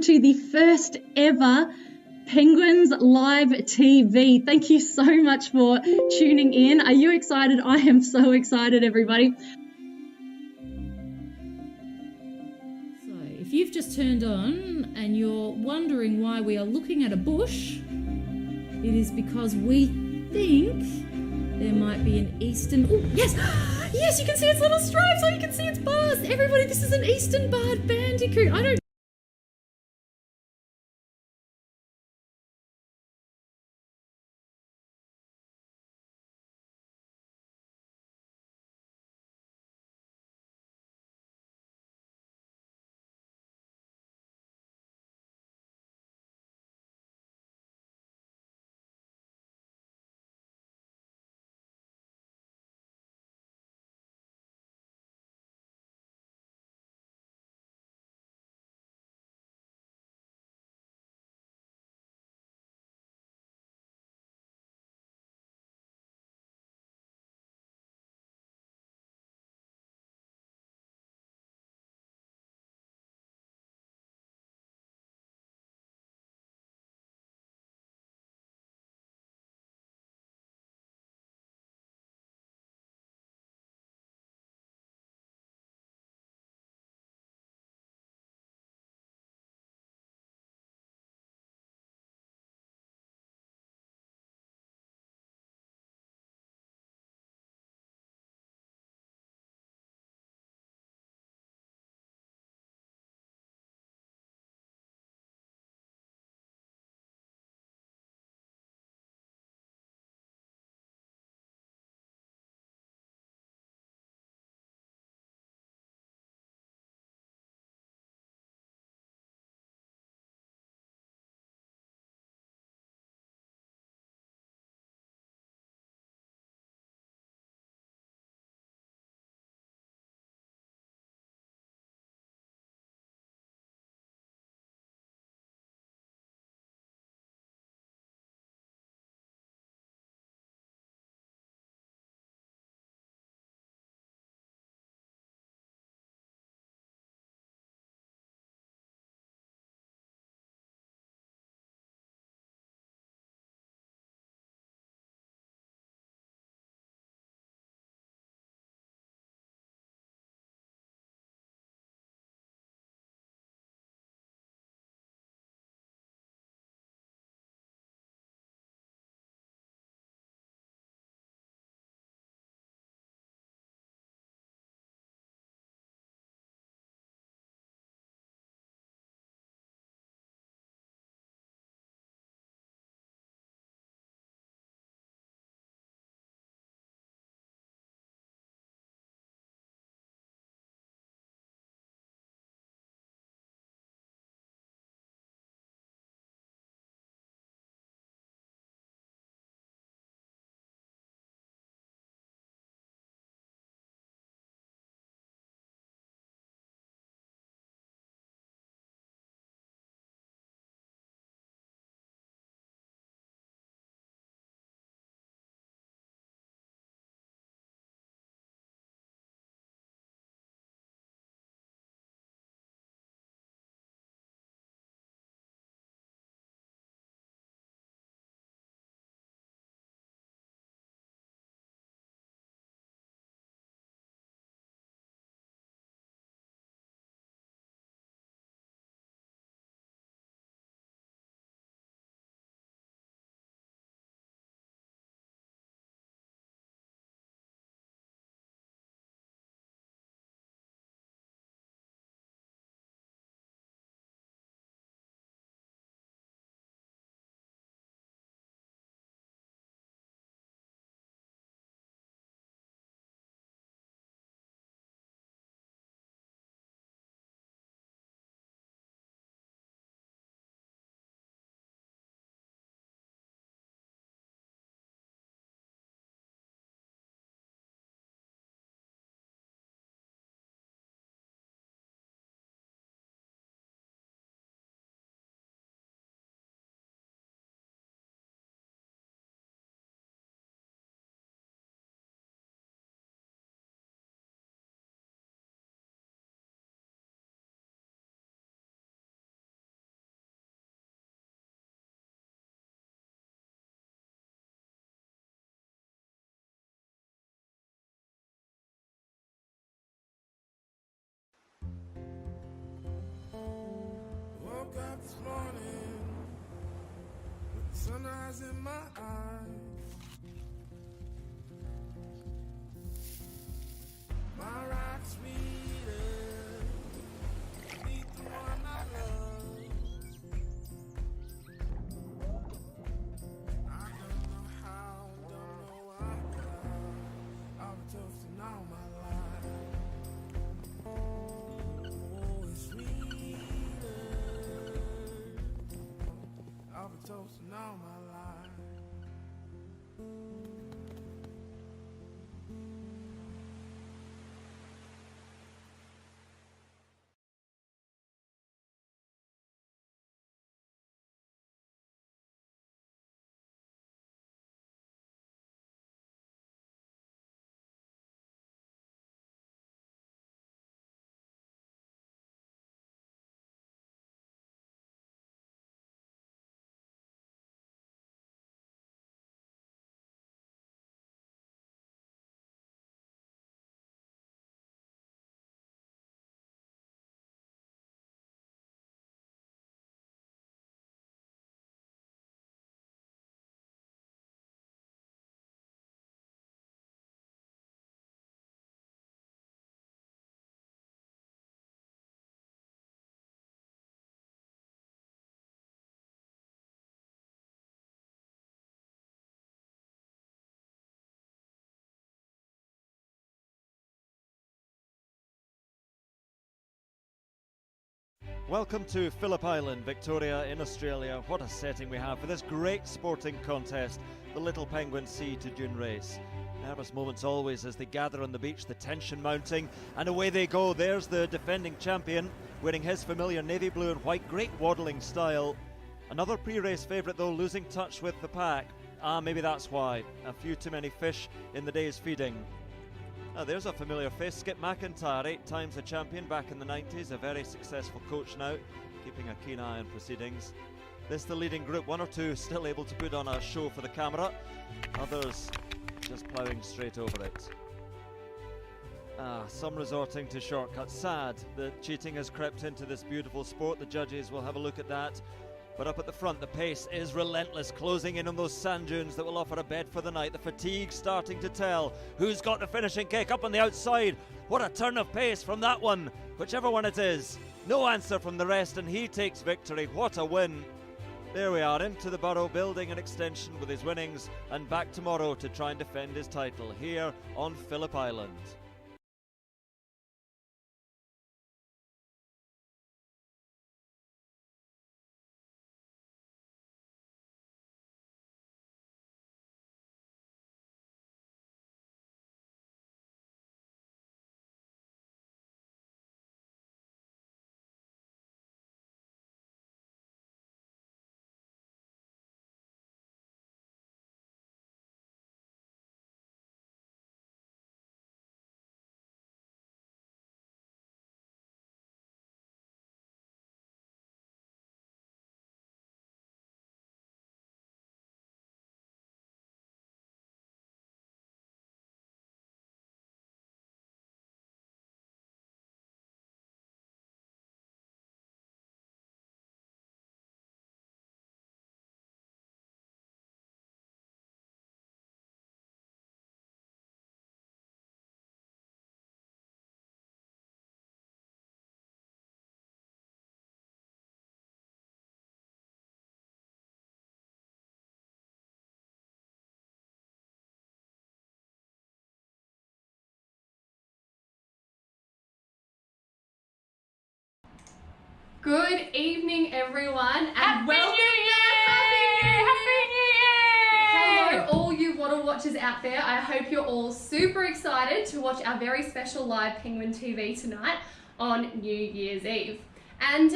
to the first ever Penguins Live TV. Thank you so much for tuning in. Are you excited? I am so excited, everybody. So, if you've just turned on and you're wondering why we are looking at a bush, it is because we think there might be an eastern... Oh, yes! Yes, you can see its little stripes, or you can see its bars. Everybody, this is an eastern barred bandicoot. I don't eyes in my eyes. My rock's sweeter, meet the one I love. I don't know how, don't know why, I've been toasting all my life. Oh, it's sweeter. I've been toasting all my life. Welcome to Phillip Island, Victoria in Australia. What a setting we have for this great sporting contest, the Little Penguin Sea to Dune race. Nervous moments always as they gather on the beach, the tension mounting, and away they go. There's the defending champion, wearing his familiar navy blue and white, great waddling style. Another pre-race favourite though, losing touch with the pack. Maybe that's why. A few too many fish in the day's feeding. There's a familiar face, Skip McIntyre, 8 times a champion back in the 90s, a very successful coach now, keeping a keen eye on proceedings. This the leading group, 1 or 2 still able to put on a show for the camera, others just ploughing straight over it. Some resorting to shortcuts. Sad that cheating has crept into this beautiful sport. The judges will have a look at that. But up at the front, the pace is relentless, closing in on those sand dunes that will offer a bed for the night. The fatigue starting to tell. Who's got the finishing kick up on the outside? What a turn of pace from that one, whichever one it is. No answer from the rest, and he takes victory. What a win. There we are, into the Burrow, building an extension with his winnings, and back tomorrow to try and defend his title here on Phillip Island. Good evening, everyone, and Happy welcome New back. Happy New Year! Hello, all you Waddle Watchers out there. I hope you're all super excited to watch our very special live Penguin TV tonight on New Year's Eve. And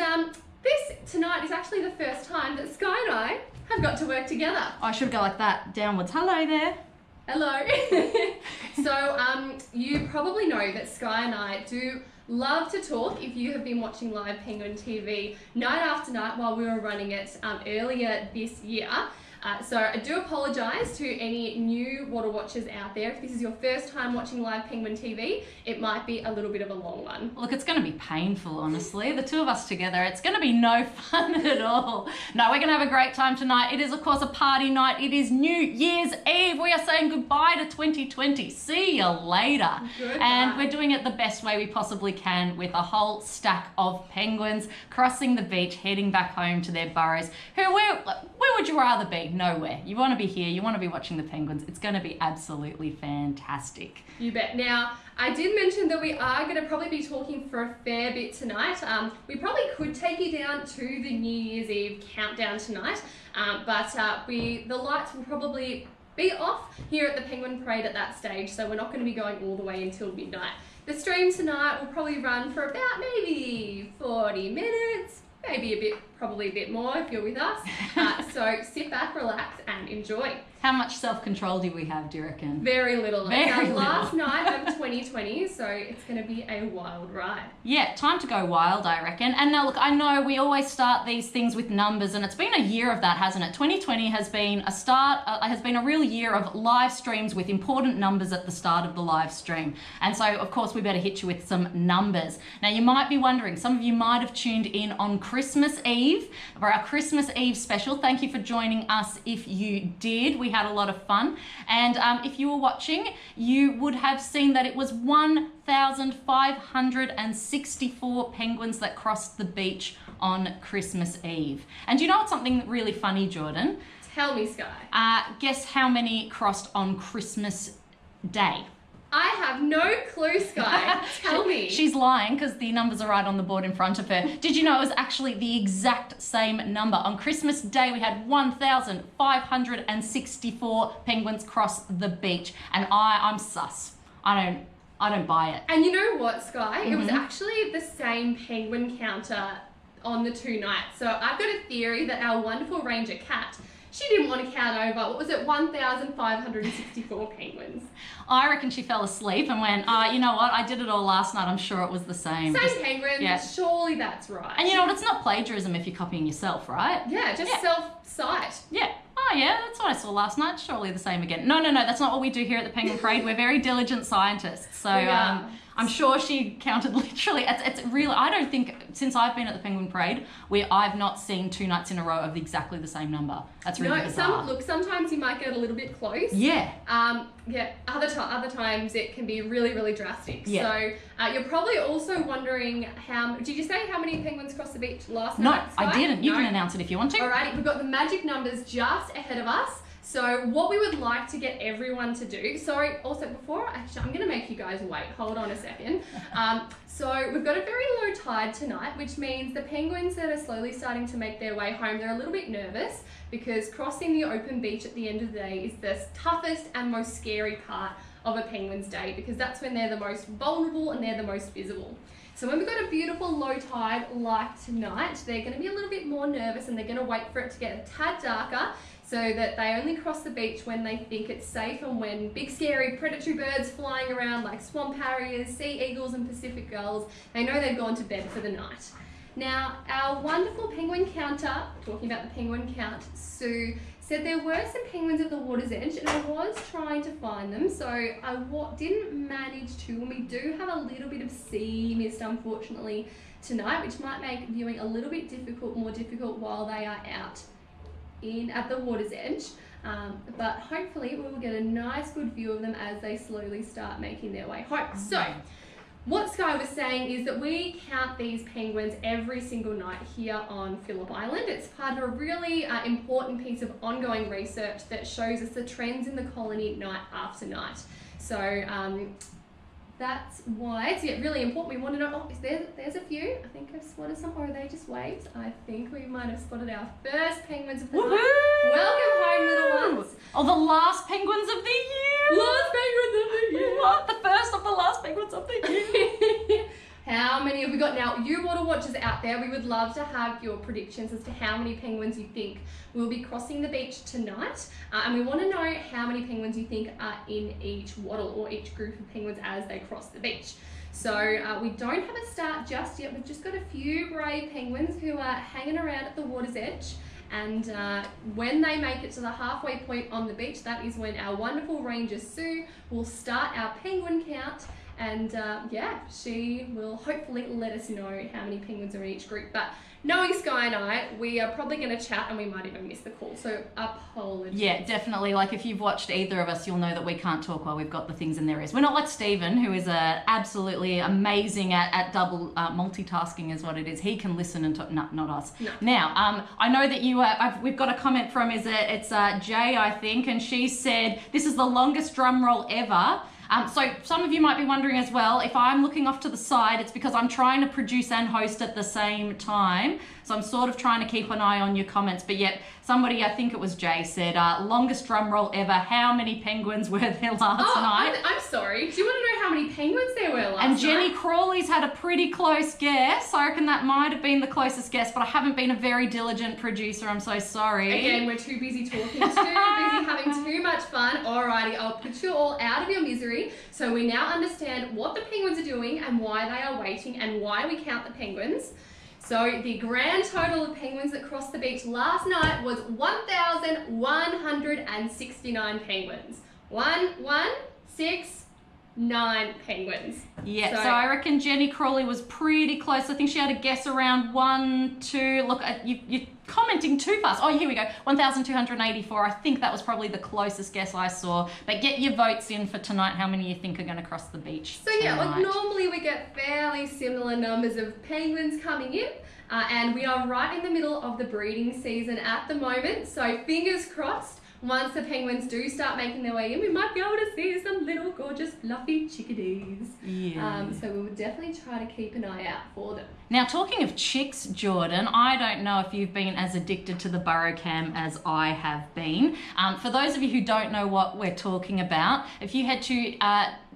this tonight is actually the first time that Sky and I have got to work together. I should go like that, downwards. Hello there. Hello. So you probably know that Sky and I do love to talk. If you have been watching live Penguin TV night after night while we were running it earlier this year, So I do apologise to any new water watchers out there. If this is your first time watching live Penguin TV, it might be a little bit of a long one. Look, it's going to be painful, honestly. The two of us together, it's going to be no fun at all. No, we're going to have a great time tonight. It is, of course, a party night. It is New Year's Eve. We are saying goodbye to 2020. See you later. Goodbye. And we're doing it the best way we possibly can with a whole stack of penguins crossing the beach, heading back home to their burrows. Where would you rather be? Nowhere. You want to be here. You want to be watching the penguins. It's going to be absolutely fantastic. You bet. Now, I did mention that we are going to probably be talking for a fair bit tonight. We probably could take you down to the New Year's Eve countdown tonight, but the lights will probably be off here at the Penguin Parade at that stage, so we're not going to be going all the way until midnight. The stream tonight will probably run for about maybe 40 minutes, probably a bit more if you're with us. So sit back, relax, and enjoy. How much self-control do we have, do you reckon? Very little. Very It's our little. last night of 2020, so it's going to be a wild ride. Yeah, time to go wild, I reckon. And now, look, I know we always start these things with numbers, and it's been a year of that, hasn't it? 2020 has been a real year of live streams with important numbers at the start of the live stream. And so, of course, we better hit you with some numbers. Now, you might be wondering, some of you might have tuned in on Christmas Eve for our Christmas Eve special. Thank you for joining us if you did. We had a lot of fun. And if you were watching, you would have seen that it was 1,564 penguins that crossed the beach on Christmas Eve. And do you know what's something really funny, Jordan? Tell me, Sky. Guess how many crossed on Christmas Day? I have no clue, Sky. Tell me. She's lying because the numbers are right on the board in front of her. Did you know it was actually the exact same number? On Christmas Day, we had 1,564 penguins cross the beach, and I'm sus. I don't buy it. And you know what, Sky? It was actually the same penguin counter on the two nights. So I've got a theory that our wonderful ranger Kat, she didn't want to count over, what was it, 1,564 penguins. I reckon she fell asleep and went, you know what, I did it all last night, I'm sure it was the same. Same penguins, yeah. surely that's right. And you know what, it's not plagiarism if you're copying yourself, right? Yeah, just self-sight. Yeah. Oh yeah, that's what I saw last night, surely the same again. No, that's not what we do here at the Penguin Parade. We're very diligent scientists. So I'm sure she counted literally. It's really, I don't think, since I've been at the Penguin Parade, I've not seen two nights in a row of exactly the same number. That's really bizarre. Sometimes you might get a little bit close. Yeah. Other times it can be really, really drastic. Yeah. So you're probably also wondering did you say how many penguins crossed the beach last No, night, Sky? I didn't. You can announce it if you want to. Alrighty, we've got the magic numbers just ahead of us. So what we would like to get everyone to do, I'm going to make you guys wait, hold on a second. So we've got a very low tide tonight, which means the penguins that are slowly starting to make their way home, they're a little bit nervous because crossing the open beach at the end of the day is the toughest and most scary part of a penguin's day because that's when they're the most vulnerable and they're the most visible. So when we've got a beautiful low tide like tonight, they're going to be a little bit more nervous and they're going to wait for it to get a tad darker so that they only cross the beach when they think it's safe and when big scary predatory birds flying around like swamp harriers, sea eagles and Pacific gulls, they know they've gone to bed for the night. Now, our wonderful penguin counter, talking about the penguin count, Sue, said there were some penguins at the water's edge and I was trying to find them, so I didn't manage to, and we do have a little bit of sea mist unfortunately tonight, which might make viewing a little bit more difficult while they are out at the water's edge, but hopefully we will get a nice good view of them as they slowly start making their way home. So what Sky was saying is that we count these penguins every single night here on Phillip Island. It's part of a really important piece of ongoing research that shows us the trends in the colony night after night. So that's why it's really important. We want to know, there's a few. I think I've spotted some, or are they just waves? I think we might have spotted our first penguins of the night. Welcome home, little ones. Oh, the last penguins of the year. Last penguins of the year. What? The first of the last penguins of the year. How many have we got now? You water watchers out there, we would love to have your predictions as to how many penguins you think will be crossing the beach tonight. And we want to know how many penguins you think are in each wattle or each group of penguins as they cross the beach. So we don't have a start just yet. We've just got a few brave penguins who are hanging around at the water's edge. And when they make it to the halfway point on the beach, that is when our wonderful Ranger Sue will start our penguin count. And she will hopefully let us know how many penguins are in each group. But knowing Sky and I, we are probably going to chat and we might even miss the call. So apologies. Yeah, definitely. Like if you've watched either of us, you'll know that we can't talk while we've got the things in their ears. We're not like Stephen, who is absolutely amazing at double multitasking is what it is. He can listen and talk. No, not us. No. Now, I know that we've got a comment from, it's Jay, I think, and she said, this is the longest drum roll ever. So some of you might be wondering as well, if I'm looking off to the side, it's because I'm trying to produce and host at the same time. So I'm sort of trying to keep an eye on your comments. But yet somebody, I think it was Jay, said, longest drum roll ever. How many penguins were there last night? I'm sorry. Do you want to know how many penguins there were last night? And Jenny Crawley's had a pretty close guess. I reckon that might have been the closest guess, but I haven't been a very diligent producer. I'm so sorry. Again, we're too busy talking, too busy having too much fun. Alrighty, I'll put you all out of your misery. So we now understand what the penguins are doing and why they are waiting and why we count the penguins. So the grand total of penguins that crossed the beach last night was 1,169 penguins. 1,169 penguins. Yeah, so I reckon Jenny Crawley was pretty close. I think she had a guess around 1, 2. Look, you're commenting too fast. Oh, here we go. 1,284. I think that was probably the closest guess I saw. But get your votes in for tonight. How many you think are going to cross the beach So yeah, tonight? like normally we get fairly similar numbers of penguins coming in. And we are right in the middle of the breeding season at the moment. So fingers crossed. Once the penguins do start making their way in, we might be able to see some little gorgeous fluffy chickadees. Yeah. So we would definitely try to keep an eye out for them. Now, talking of chicks, Jordan, I don't know if you've been as addicted to the burrow cam as I have been. For those of you who don't know what we're talking about, if you head to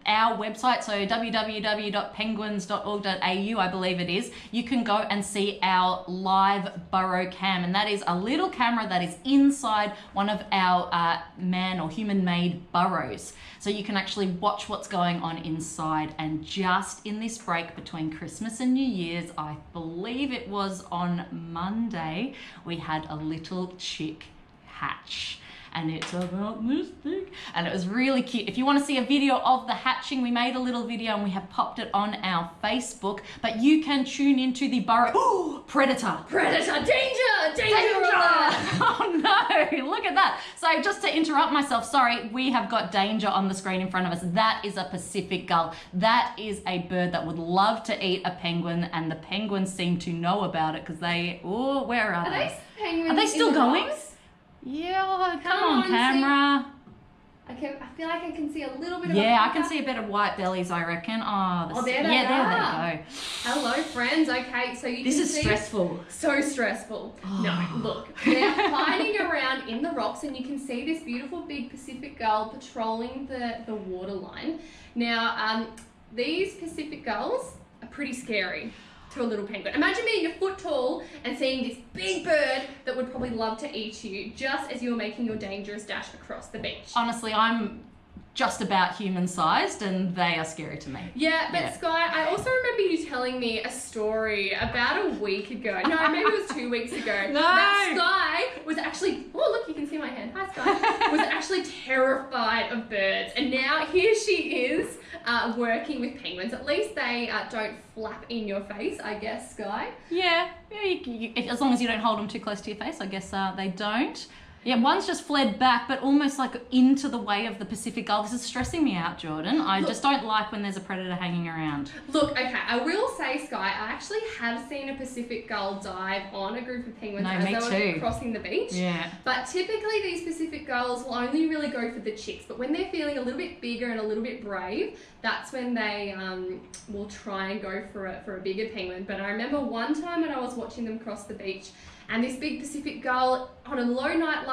our website, so www.penguins.org.au, I believe it is, you can go and see our live burrow cam, and that is a little camera that is inside one of our man or human-made burrows. So you can actually watch what's going on inside. And just in this break between Christmas and New Year's, I believe it was on Monday, we had a little chick hatch. And it's about this big. And it was really cute. If you want to see a video of the hatching, we made a little video and we have popped it on our Facebook. But you can tune into the burrow. Oh, predator. Predator! Danger! Danger! Oh no, look at that. So just to interrupt myself, sorry, we have got danger on the screen in front of us. That is a Pacific gull. That is a bird that would love to eat a penguin, and the penguins seem to know about it because they, where are they? Penguins Are they still in the going? rocks? Yeah, come on, on camera. I feel like I can see a little bit of Yeah, I can see a bit of white bellies, I reckon. There they there are. they go. Hello, friends. Okay, so you This can is see stressful. So stressful. No, look, they're hiding around in the rocks, and you can see this beautiful big Pacific gull patrolling the waterline. Now, these Pacific gulls are pretty scary to a little penguin. Imagine being a foot tall and seeing this big bird that would probably love to eat you just as you're making your dangerous dash across the beach. Honestly, I'm just about human sized and they are scary to me. Yeah, but Sky, I also remember you telling me a story about a week ago. No, maybe it was 2 weeks ago. No. That Sky was actually, oh look, you can see my hand. Hi Sky. Was actually terrified of birds. And now here she is working with penguins. At least they don't flap in your face, I guess, Sky. Yeah, as long as you don't hold them too close to your face, I guess they don't. Yeah, one's just fled back, but almost like into the way of the Pacific gull. This is stressing me out, Jordan. I just don't like when there's a predator hanging around. Look, okay, I will say, Sky, I actually have seen a Pacific gull dive on a group of penguins as they were crossing the beach. Yeah. But typically these Pacific gulls will only really go for the chicks. But when they're feeling a little bit bigger and a little bit brave, that's when they will try and go for a bigger penguin. But I remember one time when I was watching them cross the beach, and this big Pacific gull on a low night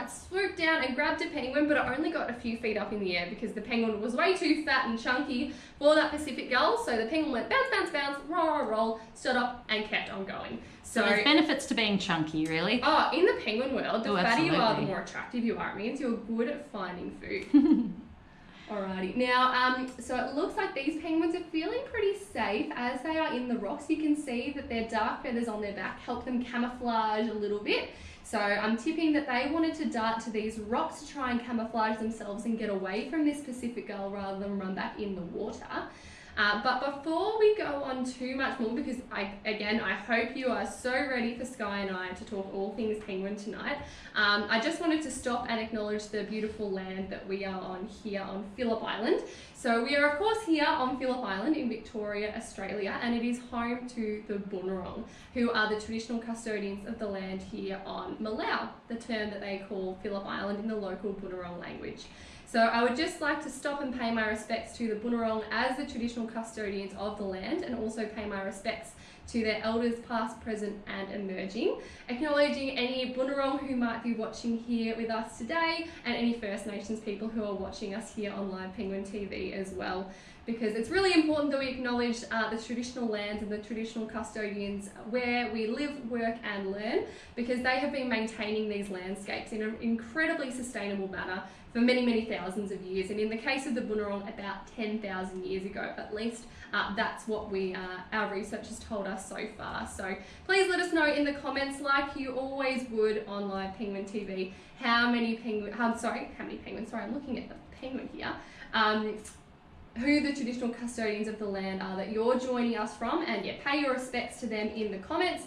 swooped down and grabbed a penguin, but it only got a few feet up in the air because the penguin was way too fat and chunky for that Pacific gull. So the penguin went bounce, bounce, bounce, roll, roll, roll, stood up and kept on going. So there's benefits to being chunky, really. Oh, in the penguin world, the fatter you are, the absolutely. more attractive you are. It means you're good at finding food. Alrighty, now, so it looks like these penguins are feeling pretty safe as they are in the rocks. You can see that their dark feathers on their back help them camouflage a little bit. So I'm tipping that they wanted to dart to these rocks to try and camouflage themselves and get away from this Pacific gull rather than run back in the water. But before we go on too much more, because I hope you are so ready for Sky and I to talk all things penguin tonight, I just wanted to stop and acknowledge the beautiful land that we are on here on Phillip Island. So we are of course here on Phillip Island in Victoria, Australia, and it is home to the Bunurong, who are the traditional custodians of the land here on Malau, the term that they call Phillip Island in the local Bunurong language. So I would just like to stop and pay my respects to the Bunurong as the traditional custodians of the land, and also pay my respects to their elders past, present and emerging, acknowledging any Bunurong who might be watching here with us today, and any First Nations people who are watching us here on Live Penguin TV as well, because it's really important that we acknowledge the traditional lands and the traditional custodians where we live, work and learn, because they have been maintaining these landscapes in an incredibly sustainable manner for many, many thousands of years, and in the case of the Bunurong, about 10,000 years ago at least. That's what our research has told us so far. So please let us know in the comments, like you always would on Live Penguin TV, how many penguins, sorry, I'm looking at the penguin here, who the traditional custodians of the land are that you're joining us from, and yeah, pay your respects to them in the comments.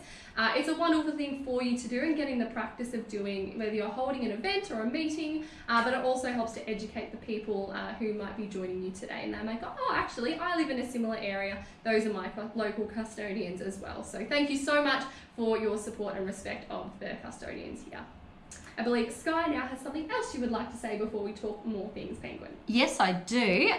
It's a wonderful thing for you to do and getting the practice of doing, whether you're holding an event or a meeting, but it also helps to educate the people who might be joining you today, and they might go, oh, actually, I live in a similar area. Those are my local custodians as well. So thank you so much for your support and respect of the custodians here. I believe Sky now has something else you would like to say before we talk more things penguin. Yes, I do.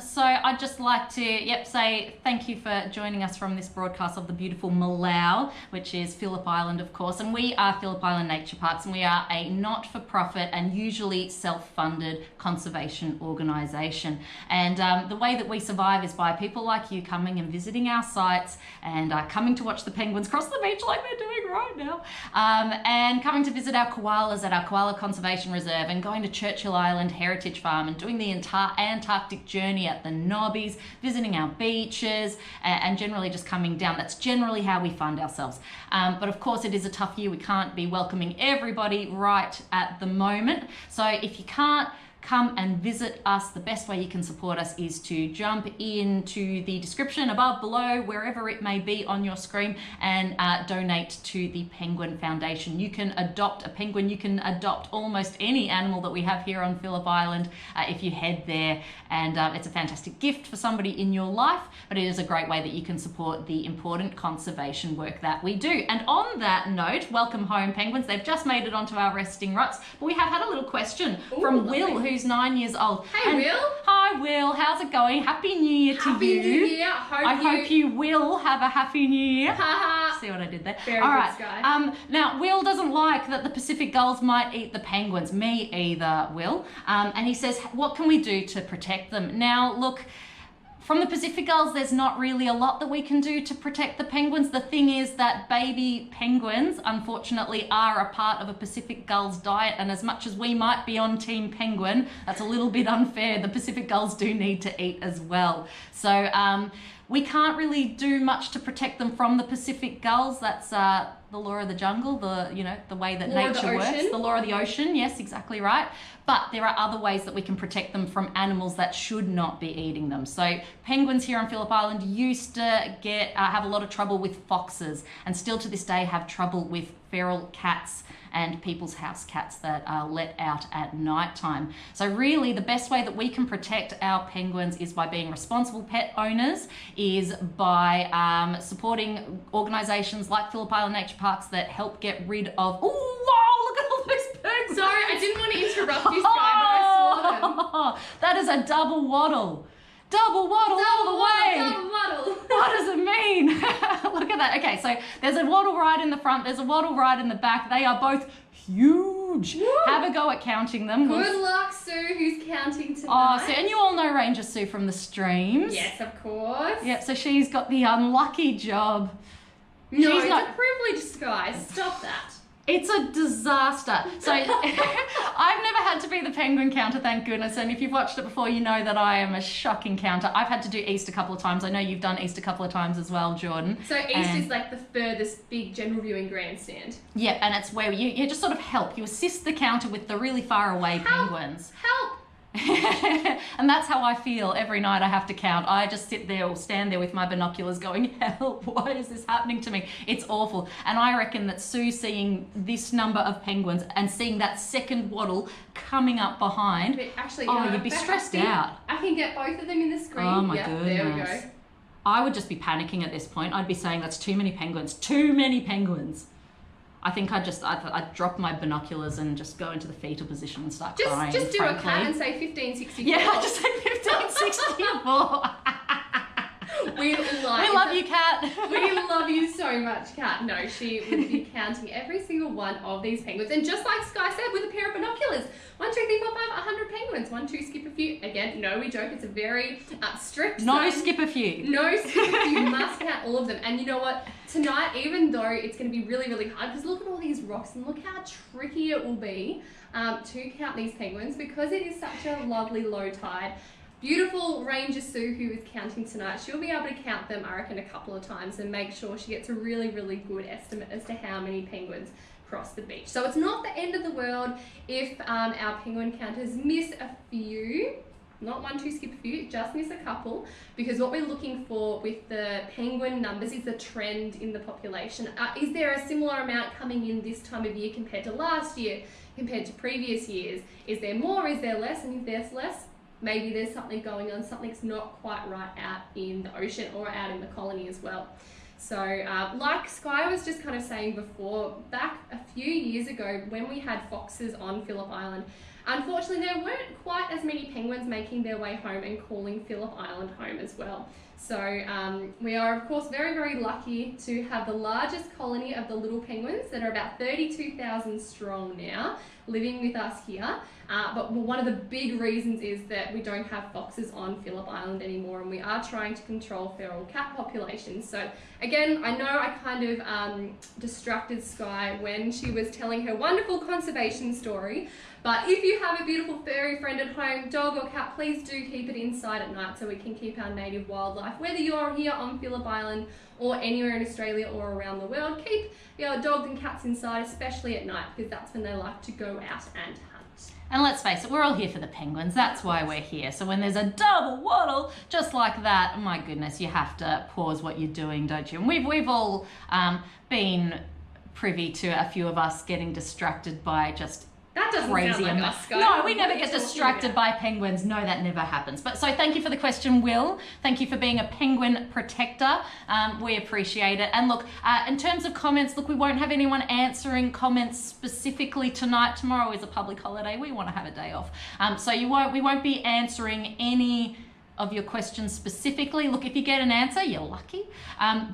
So I'd just like to say thank you for joining us from this broadcast of the beautiful Malau, which is Phillip Island, of course. And we are Phillip Island Nature Parks, and we are a not-for-profit and usually self-funded conservation organisation. And the way that we survive is by people like you coming and visiting our sites, and coming to watch the penguins cross the beach like they're doing right now, and coming to visit our koalas at our Koala Conservation Reserve, and going to Churchill Island Heritage Farm, and doing the entire Antarctic journey at the Nobbies, visiting our beaches, and generally just coming down. That's generally how we fund ourselves. But of course it is a tough year. We can't be welcoming everybody right at the moment. So if you can't come and visit us, the best way you can support us is to jump into the description above, below, wherever it may be on your screen, and donate to the Penguin Foundation. You can adopt a penguin, you can adopt almost any animal that we have here on Phillip Island if you head there, and it's a fantastic gift for somebody in your life, but it is a great way that you can support the important conservation work that we do. And on that note, welcome home penguins. They've just made it onto our resting ruts, but we have had a little question from Will, who's 9 years old. Hey, Will. Hi, Will. How's it going? Happy New Year to you. Happy New Year. I hope you will have a happy New Year. See what I did there? Very All good, right. Sky. Now, Will doesn't like that the Pacific gulls might eat the penguins. Me either, Will. And he says, what can we do to protect them? Now, look, from the Pacific gulls, there's not really a lot that we can do to protect the penguins. The thing is that baby penguins, unfortunately, are a part of a Pacific gull's diet, and as much as we might be on Team Penguin, that's a little bit unfair. The Pacific gulls do need to eat as well. So we can't really do much to protect them from the Pacific gulls. That's the law of the jungle, the way that nature works. The law of the ocean, yes, exactly right. But there are other ways that we can protect them from animals that should not be eating them. So penguins here on Phillip Island used to have a lot of trouble with foxes, and still to this day have trouble with feral cats and people's house cats that are let out at night time. So really the best way that we can protect our penguins is by being responsible pet owners, is by supporting organisations like Phillip Island Nature Parks that help get rid of, oh wow, look at all those birds. Sorry, I didn't want to interrupt you, Sky, but I saw them. That is a double waddle. Double waddle all the way. Double waddle. What does it mean? Look at that. Okay, so there's a waddle right in the front, there's a waddle right in the back. They are both huge. Woo. Have a go at counting them. Good luck, Sue, who's counting tonight. Oh, so, and you all know Ranger Sue from the streams. Yes, of course. Yep, so she's got the unlucky job. No, she's it's not a privilege, Sky. Stop that. It's a disaster. So I've never had to be the penguin counter, thank goodness. And if you've watched it before, you know that I am a shocking counter. I've had to do East a couple of times. I know you've done East a couple of times as well, Jordan. So East is like the furthest big general viewing grandstand. Yeah, and it's where you just sort of help. You assist the counter with the really far away penguins. Help! And that's how I feel every night I have to count. I just sit there or stand there with my binoculars going, help, why is this happening to me? It's awful. And I reckon that Sue seeing this number of penguins and seeing that second waddle coming up behind, But actually, you'd be stressed out. I can get both of them in the screen. Oh my There we goodness. go. I would just be panicking at this point. I'd be saying that's too many penguins. Too many penguins. I think I'd drop my binoculars and just go into the fetal position and start crying. Just do frankly. a cat and say 1564. Yeah, I just said 1564. We love you, Kat. We love you so much, Kat. No, she would be counting every single one of these penguins. And just like Sky said, with a pair of binoculars. 1, 2, 3, 4, 5, 100 penguins. 1, 2, skip a few. Again, no, we joke. It's a very strict No, zone. skip a few. No, skip a few. You must count all of them. And you know what? Tonight, even though it's going to be really, really hard, because look at all these rocks and look how tricky it will be to count these penguins, because it is such a lovely low tide. Beautiful Ranger Sue, who is counting tonight, she'll be able to count them, I reckon, a couple of times and make sure she gets a really, really good estimate as to how many penguins cross the beach. So it's not the end of the world if our penguin counters miss a few. Not 1, 2, skip a few, just miss a couple, because what we're looking for with the penguin numbers is the trend in the population. Is there a similar amount coming in this time of year compared to last year, compared to previous years? Is there more, is there less? And if there's less, maybe there's something going on, something's not quite right out in the ocean or out in the colony as well. So like Sky was just kind of saying before, back a few years ago when we had foxes on Phillip Island, unfortunately there weren't quite as many penguins making their way home and calling Phillip Island home as well. So we are of course very, very lucky to have the largest colony of the little penguins that are about 32,000 strong now living with us here. But one of the big reasons is that we don't have foxes on Phillip Island anymore, and we are trying to control feral cat populations. So again, I know I kind of distracted Sky when she was telling her wonderful conservation story, but if you have a beautiful furry friend at home, dog or cat, please do keep it inside at night so we can keep our native wildlife. Whether you're here on Phillip Island or anywhere in Australia or around the world, keep your dogs and cats inside, especially at night, because that's when they like to go out and hunt. And let's face it, we're all here for the penguins. That's why we're here. So when there's a double waddle just like that, oh my goodness, you have to pause what you're doing, don't you? And we've all been privy to a few of us getting distracted by just That doesn't crazy sound like us, Sky. No, we never What are get you distracted talking by penguins. No, that never happens. But so thank you for the question, Will. Thank you for being a penguin protector. We appreciate it. And look, in terms of comments, look, we won't have anyone answering comments specifically tonight. Tomorrow is a public holiday. We want to have a day off. So we won't be answering any of your questions specifically. Look, if you get an answer, you're lucky.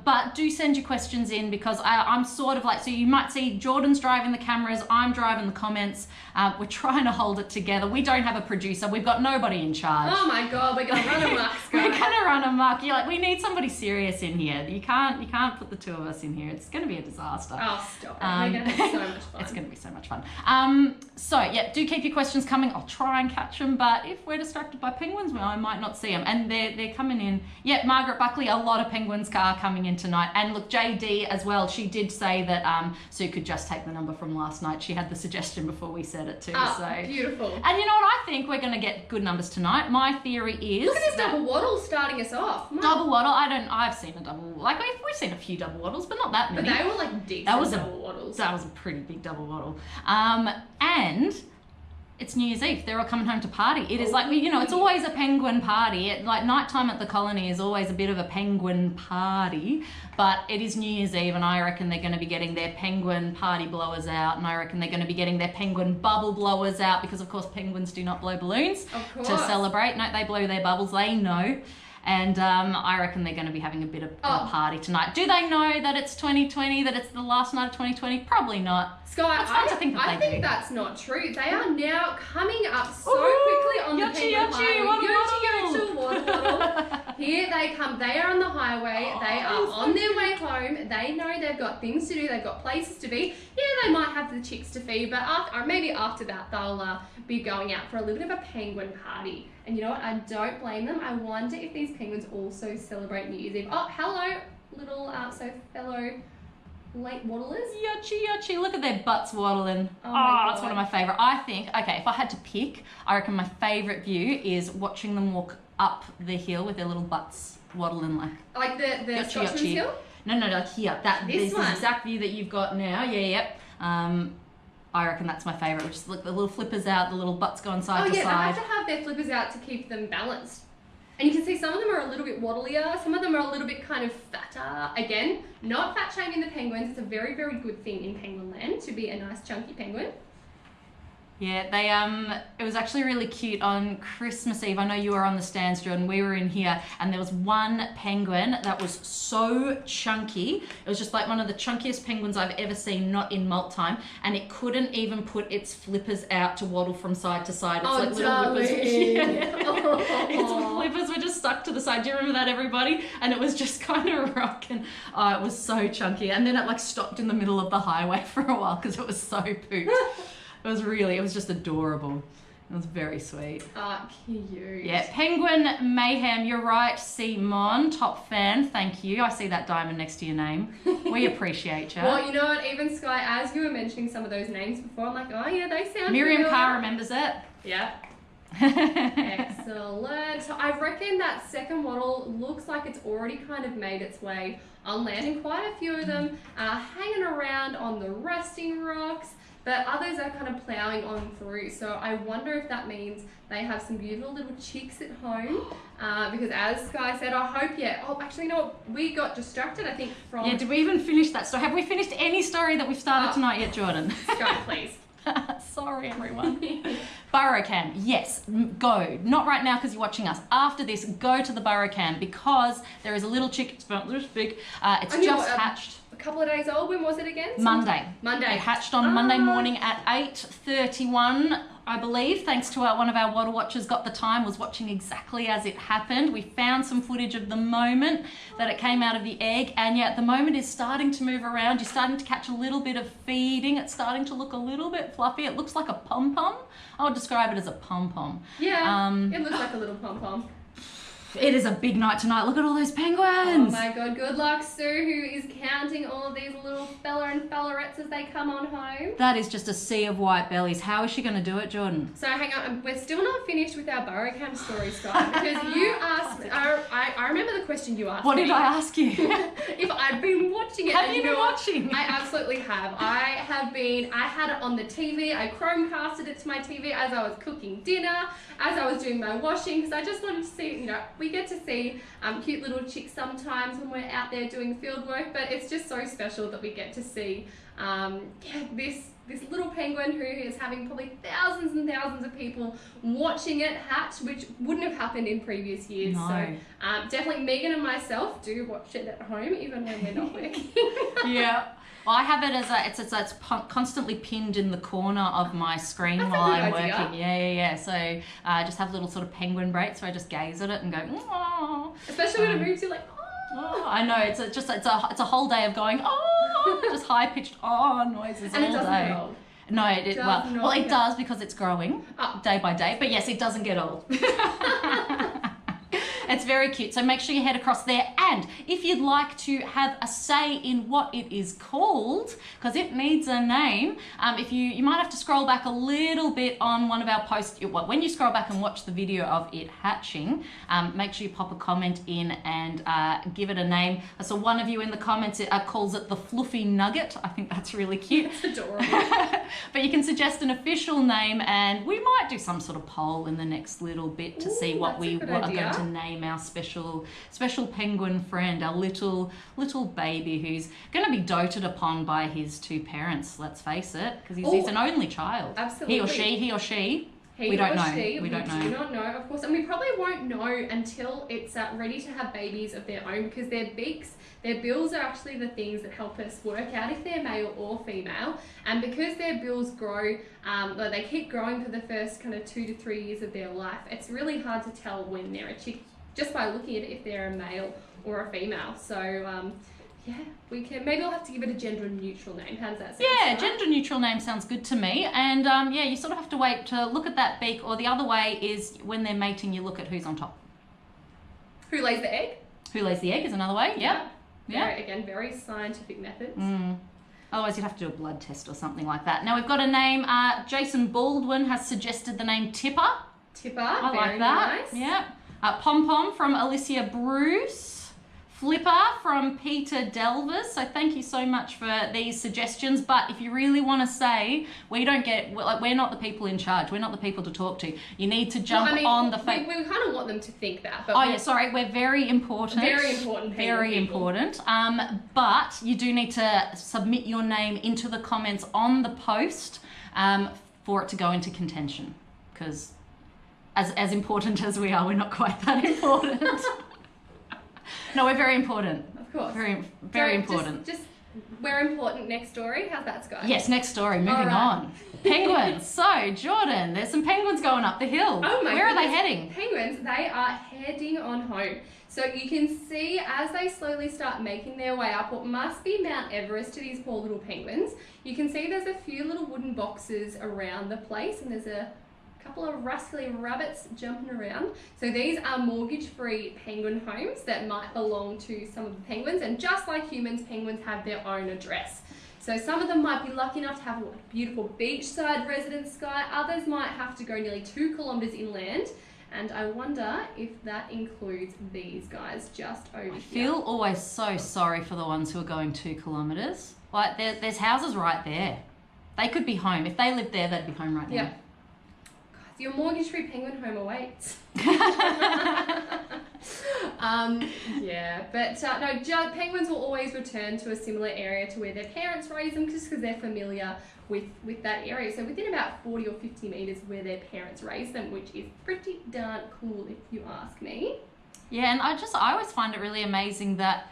But do send your questions in, because I'm sort of like, so you might see Jordan's driving the cameras, I'm driving the comments. We're trying to hold it together. We don't have a producer. We've got nobody in charge. Oh my God, we're gonna run amok, Sky. We're gonna run amok. You're like, we need somebody serious in here. You can't put the two of us in here. It's gonna be a disaster. Oh, stop it. We're gonna have so much fun. It's going to be so much fun. So yeah, do keep your questions coming. I'll try and catch them, but if we're distracted by penguins, well, I might not see them. And they're coming in. Yeah, Margaret Buckley, a lot of penguins are coming in tonight. And look, JD as well, she did say that Sue could just take the number from last night. She had the suggestion before we said it too. Oh, so beautiful. And you know what? I think we're going to get good numbers tonight. My theory is Look at this that double waddle starting us off. double waddle. I've seen a double, like we've seen a few double waddles, but not that But many. they were like decent That was double waddles. That was a pretty big double waddle. And it's New Year's Eve. They're all coming home to party. It is like, it's always a penguin party. Like nighttime at the colony is always a bit of a penguin party, but it is New Year's Eve, and I reckon they're going to be getting their penguin party blowers out, and I reckon they're going to be getting their penguin bubble blowers out, because of course penguins do not blow balloons Of to course. celebrate. No, they blow their bubbles. They know. And I reckon they're going to be having a bit of a party tonight. Do they know that it's 2020, that it's the last night of 2020? Probably not. Sky, It's fun to think that I they think do. that's not true. They are now coming up so Ooh, quickly on the yotchi, penguin yotchi, highway. waddle, Yotchi, yotchi, waddle, waddle. Here they come. They are on the highway. They are on their way home. They know they've got things to do. They've got places to be. Yeah, they might have the chicks to feed, but maybe after that they'll be going out for a little bit of a penguin party. And you know what? I don't blame them. I wonder if these penguins also celebrate New Year's Eve. Oh, hello, little fellow late waddlers. Yuchy. Look at their butts waddling. Oh my It's one of God. my favourite. I think, okay, if I had to pick, I reckon my favourite view is watching them walk up the hill with their little butts waddling Like the Yuchy, Scotchman's yuchy. Hill? No, like here. This This one? exact view that you've got now. Yep. I reckon that's my favourite, which is look, the little flippers out, the little butts going side Oh to yeah, they side. have to have their flippers out to keep them balanced. And you can see some of them are a little bit waddlier, some of them are a little bit kind of fatter. Again, not fat shaming the penguins. It's a very, very good thing in penguin land to be a nice chunky penguin. Yeah, they it was actually really cute on Christmas Eve. I know you were on the stands, Jordan. We were in here, and there was one penguin that was so chunky. It was just like one of the chunkiest penguins I've ever seen, not in molt time, and it couldn't even put its flippers out to waddle from side to side. It's like little whippers. Its flippers were just stuck to the side. Do you remember that, everybody? And it was just kind of rocking. Oh, it was so chunky. And then it like stopped in the middle of the highway for a while because it was so pooped. It was just adorable. It was very sweet. Cute. Yeah, Penguin Mayhem, you're right, Simon, top fan, thank you. I see that diamond next to your name. We appreciate you. Well, you know what, even Sky, as you were mentioning some of those names before, I'm like, oh yeah, they sound Miriam familiar. Carr remembers it. Yeah. Excellent. So I reckon that second waddle looks like it's already kind of made its way on land, and quite a few of them are hanging around on the resting rocks, but others are kind of ploughing on through. So I wonder if that means they have some beautiful little chicks at home, because as Sky said, I hope, oh, actually, you know what? We got distracted, I think, from... Yeah, did we even finish that story? Have we finished any story that we've started tonight yet, Jordan? Sky, please. Sorry, everyone. Burrow Cam, yes, go. Not right now because you're watching us. After this, go to the Burrow Cam because there is a little chick. It's about this big. It's And you know just what, hatched. A couple of days old. When was it again? Monday. Monday. It hatched on Monday morning at 8:31, I believe. Thanks to one of our water watchers got the time, was watching exactly as it happened. We found some footage of the moment that it came out of the egg, and yeah, the moment is starting to move around. You're starting to catch a little bit of feeding. It's starting to look a little bit fluffy. It looks like a pom-pom. I would describe it as a pom-pom. Yeah, it looks like a little pom-pom. It is a big night tonight. Look at all those Oh penguins. my god, good luck, Sue, who is counting all of these little fella and fellerettes as they come on home. That is just a sea of white bellies. How is she going to do it, Jordan? So hang on, we're still not finished with our Burrow Cam story, Scott, because you asked, I remember the question you asked What me. did I ask you? If I'd been watching it. Have and you been know what? watching? I absolutely have. I had it on the TV, I Chromecasted it to my TV as I was cooking dinner, as I was doing my washing, because I just wanted to see, you know, we get to see cute little chicks sometimes when we're out there doing field work, but it's just so special that we get to see this little penguin who is having probably thousands and thousands of people watching it hatch, which wouldn't have happened in previous years. No. So definitely Megan and myself do watch it at home even when we're not working. Yeah. Well, I have it as it's constantly pinned in the corner of my screen That's a while good I'm idea. working. Yeah. So I just have little sort of penguin breaks where I just gaze at it and go, oh. Especially when it moves, you're like, Oh, I know it's a whole day of going just high pitched noises and it all doesn't day. get old. No, it Does not it get- does because it's growing Oh. day by day. But yes, it doesn't get old. It's very cute. So make sure you head across there. And if you'd like to have a say in what it is called, because it needs a name, if you might have to scroll back a little bit on one of our posts. When you scroll back and watch the video of it hatching, make sure you pop a comment in and give it a name. I saw one of you in the comments calls it the Fluffy Nugget. I think that's really cute. It's adorable. But you can suggest an official name, and we might do some sort of poll in the next little bit to see what that's a good are idea. going to name our special penguin friend, our little baby who's going to be doted upon by his two parents. Let's face it, because he's an only child. Absolutely. He or she. He We don't or know. she, We don't know. do not know, of course, and we probably won't know until it's ready to have babies of their own, because their beaks, their bills are actually the things that help us work out if they're male or female, and because their bills grow, they keep growing for the first kind of 2 to 3 years of their life, it's really hard to tell when they're a chick just by looking at it if they're a male or a female. So yeah, we can, maybe I'll have to give it a gender neutral name. How does that sound? Yeah, Sarah? gender neutral name sounds good to me. And yeah, you sort of have to wait to look at that beak, or the other way is when they're mating, you look at who's on top. Who lays the egg? Who lays the egg is another way. Yep. Yeah. Very, again, very scientific methods. Otherwise, you'd have to do a blood test or something like that. Now we've got a name. Jason Baldwin has suggested the name Tipper. Tipper, I very like that. nice. Yeah. Pom Pom from Alicia Bruce. Flipper from Peter Delvers. So thank you so much for these suggestions. But if you really want to say, we're not the people in charge. We're not the people to talk to. You need to jump on the we kind of want them to think that. But we're very important. Very important. Very important. But you do need to submit your name into the comments on the post for it to go into contention. Because as important as we are, we're not quite that important. No, we're very important. Of course. Very important. Just we're important. Next story. How's that going? Yes, next story. Moving All right. on. Penguins. So, Jordan, there's some penguins going up the hill. Oh my Where are they goodness. heading? Penguins, they are heading on home. So you can see as they slowly start making their way up what must be Mount Everest to these poor little penguins. You can see there's a few little wooden boxes around the place, and there's a couple of rascally rabbits jumping around. So these are mortgage-free penguin homes that might belong to some of the penguins, and just like humans, penguins have their own address. So some of them might be lucky enough to have a beautiful beachside residence sky, others might have to go nearly 2 kilometres inland, and I wonder if that includes these guys just over here. I feel always so sorry for the ones who are going 2 kilometres. Like, there's houses right there. They could be home. If they lived there, they'd be home right now. Yeah. Your mortgage-free penguin home awaits. Yeah, but no, penguins will always return to a similar area to where their parents raise them, just because they're familiar with that area. So within about 40 or 50 metres where their parents raise them, which is pretty darn cool if you ask me. Yeah, and I always find it really amazing that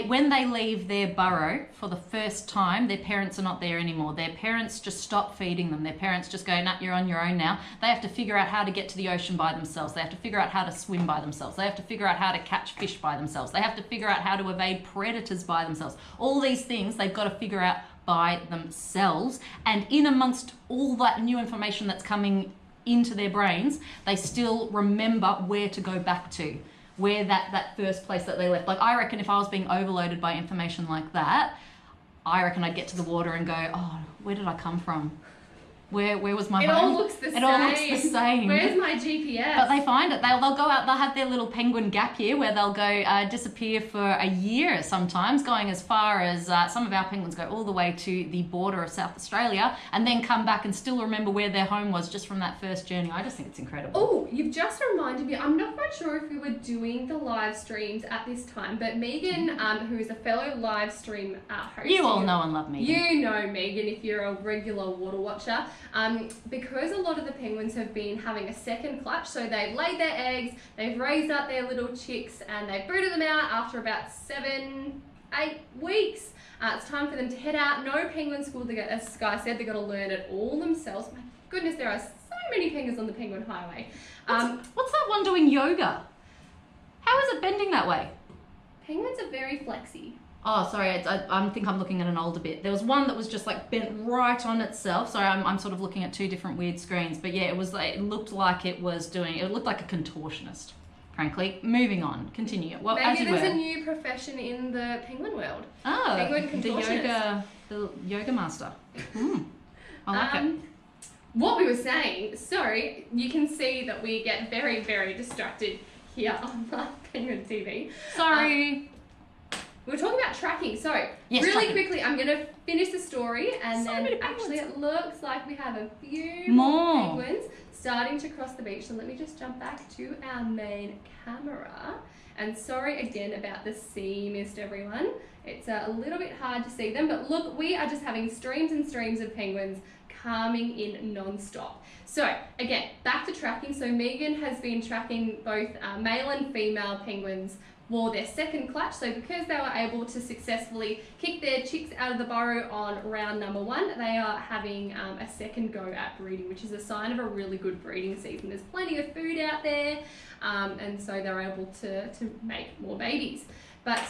when they leave their burrow for the first time, their parents are not there anymore. Their parents just stop feeding them. Their parents just go, nah, you're on your own now. They have to figure out how to get to the ocean by themselves. They have to figure out how to swim by themselves. They have to figure out how to catch fish by themselves. They have to figure out how to evade predators by themselves. All these things they've got to figure out by themselves. And in amongst all that new information that's coming into their brains, they still remember where to go back to. Where that first place that they left. Like, I reckon if I was being overloaded by information like that, I reckon I'd get to the water and go, oh, where did I come from? Where was my home? It all looks the same. Where's my GPS? But they find it. They'll go out, they'll have their little penguin gap year where they'll go disappear for a year sometimes, going as far as some of our penguins go all the way to the border of South Australia and then come back and still remember where their home was just from that first journey. I just think it's incredible. Oh, you've just reminded me. I'm not quite sure if we were doing the live streams at this time, but Megan, who is a fellow live stream host. You all know and love Megan. You know Megan if you're a regular water watcher. Because a lot of the penguins have been having a second clutch, so they've laid their eggs, they've raised up their little chicks, and they've brooded them out after about 7-8 weeks. It's time for them to head out. No penguin school, as Sky said, they've got to learn it all themselves. My goodness, there are so many penguins on the Penguin Highway. What's that one doing yoga? How is it bending that way? Penguins are very flexy. Oh, sorry, I think I'm looking at an older bit. There was one that was just like bent right on itself. Sorry, I'm sort of looking at two different weird screens. But yeah, it looked like it looked like a contortionist, frankly. Moving on, continue. Well, Maybe as you there's were. a new profession in the penguin world. Oh, penguin contortionist. the yoga master. I like it. What we were saying, sorry, you can see that we get very, very distracted here on Live Penguin TV. Sorry. We were talking about tracking, so Yes, really tracking. quickly, I'm going to finish the story, and So then many actually penguins. it looks like we have a few More. penguins starting to cross the beach. So let me just jump back to our main camera. And sorry again about the sea mist, everyone. It's a little bit hard to see them, but look, we are just having streams and streams of penguins coming in non-stop. So again, back to tracking. So Megan has been tracking both male and female penguins wore their second clutch. So because they were able to successfully kick their chicks out of the burrow on round number 1, they are having a second go at breeding, which is a sign of a really good breeding season. There's plenty of food out there, and so they're able to make more babies. But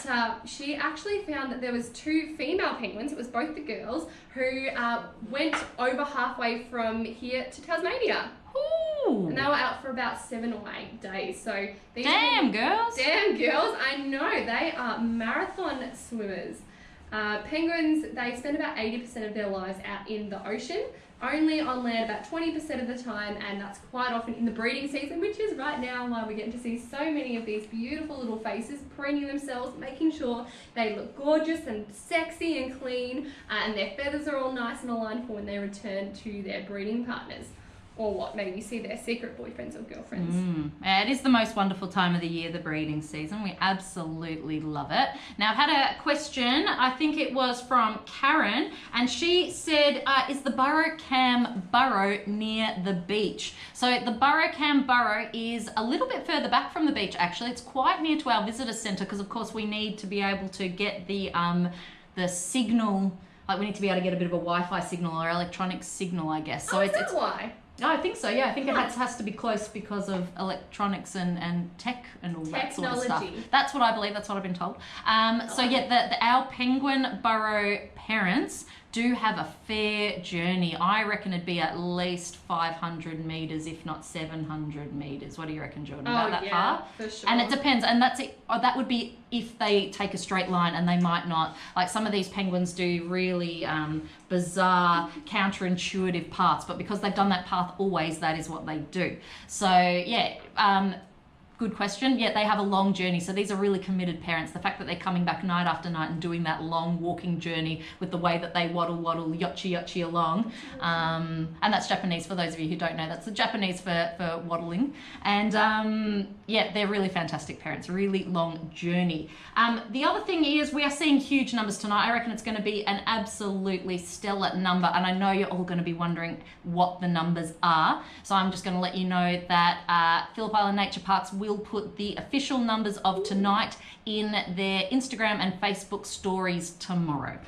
she actually found that there was 2 female penguins, it was both the girls, who went over halfway from here to Tasmania. Ooh. And they were out for about 7 or 8 days. So these Girls. Damn girls, I know, they are marathon swimmers. Penguins, they spend about 80% of their lives out in the ocean, only on land about 20% of the time, and that's quite often in the breeding season, which is right now why we're getting to see so many of these beautiful little faces preening themselves, making sure they look gorgeous and sexy and clean, and their feathers are all nice and aligned for when they return to their breeding partners. Or what, maybe see their secret boyfriends or girlfriends. Yeah, it is the most wonderful time of the year, the breeding season. We absolutely love it. Now, I've had a question, I think it was from Karen, and she said, is the Burrowcam Burrow near the beach? So the Burrowcam Burrow is a little bit further back from the beach, actually. It's quite near to our visitor centre because, of course, we need to be able to get the signal, like we need to be able to get a bit of a Wi-Fi signal or electronic signal, I guess. So is that why? No, I think so, yeah. I think it has to be close because of electronics and tech and all that sort of stuff. Technology. That's what I believe, that's what I've been told. So yeah, our penguin burrow parents do have a fair journey. I reckon it'd be at least 500 metres, if not 700 metres. What do you reckon, Jordan? About that far? For sure. And it depends, and that's it. That would be if they take a straight line, and they might not. Like some of these penguins do really bizarre, counterintuitive paths, but because they've done that path always, that is what they do. So yeah, good question. Yeah, they have a long journey. So these are really committed parents. The fact that they're coming back night after night and doing that long walking journey with the way that they waddle, yochi along. And that's Japanese for those of you who don't know. That's the Japanese for waddling. And yeah, they're really fantastic parents. Really long journey. The other thing is we are seeing huge numbers tonight. I reckon it's going to be an absolutely stellar number. And I know you're all going to be wondering what the numbers are. So I'm just going to let you know that Phillip Island Nature Parks will put the official numbers of tonight in their Instagram and Facebook stories tomorrow.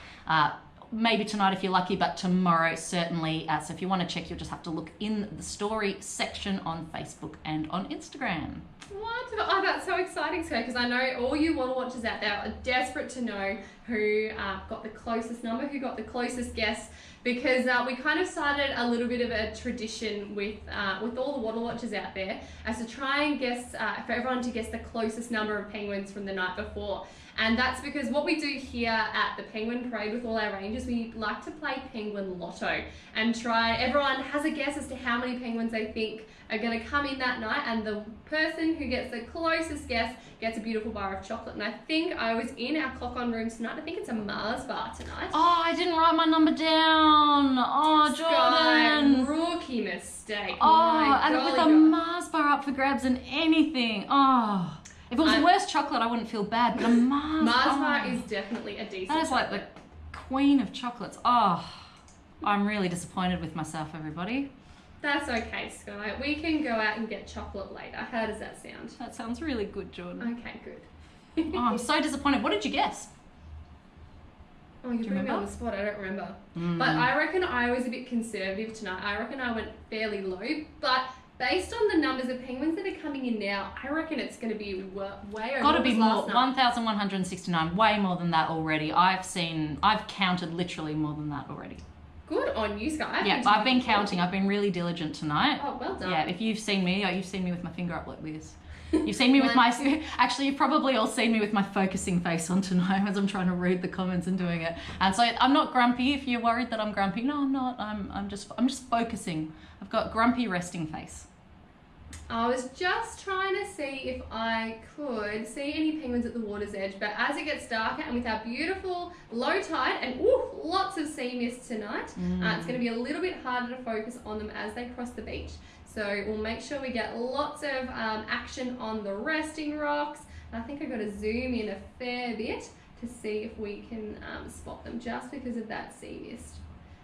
Maybe tonight if you're lucky, but tomorrow certainly. So if you want to check, you'll just have to look in the story section on Facebook and on Instagram. Wonderful. Oh, that's so exciting, Sky, because I know all you water watchers out there are desperate to know who got the closest number, who got the closest guess, because we kind of started a little bit of a tradition with all the water watchers out there as to try and guess, for everyone to guess the closest number of penguins from the night before. And that's because what we do here at the Penguin Parade with all our rangers, we like to play Penguin Lotto and everyone has a guess as to how many penguins they think are going to come in that night, and the person who gets the closest guess gets a beautiful bar of chocolate. And I think I was in our clock on rooms tonight. I think it's a Mars bar tonight. Oh, I didn't write my number down. Oh, Jordan. Sky, rookie mistake. Oh, and with a Mars bar up for grabs and anything. Oh. If it was worse chocolate, I wouldn't feel bad, but a Mars bar is definitely a decent That is like the queen of chocolates. Oh, I'm really disappointed with myself, everybody. That's okay, Sky. We can go out and get chocolate later. How does that sound? That sounds really good, Jordan. Okay, good. Oh, I'm so disappointed. What did you guess? Oh, you're putting me on the spot. I don't remember. But I reckon I was a bit conservative tonight. I reckon I went fairly low, but based on the numbers of penguins that are coming in now, I reckon it's going to be way over. Got to be more, 1,169, way more than that already. I've counted literally more than that already. Good on you, Sky. Yeah, I've been counting. I've been really diligent tonight. Oh, well done. Yeah, if you've seen me, you've seen me with my finger up like this. You've seen me with my, actually you've probably all seen me with my focusing face on tonight as I'm trying to read the comments and doing it. And so I'm not grumpy if you're worried that I'm grumpy. No, I'm not. I'm just focusing. I've got grumpy resting face. I was just trying to see if I could see any penguins at the water's edge, but as it gets darker and with our beautiful low tide and lots of sea mist tonight, it's going to be a little bit harder to focus on them as they cross the beach. So we'll make sure we get lots of action on the resting rocks. And I think I've got to zoom in a fair bit to see if we can spot them just because of that sea mist.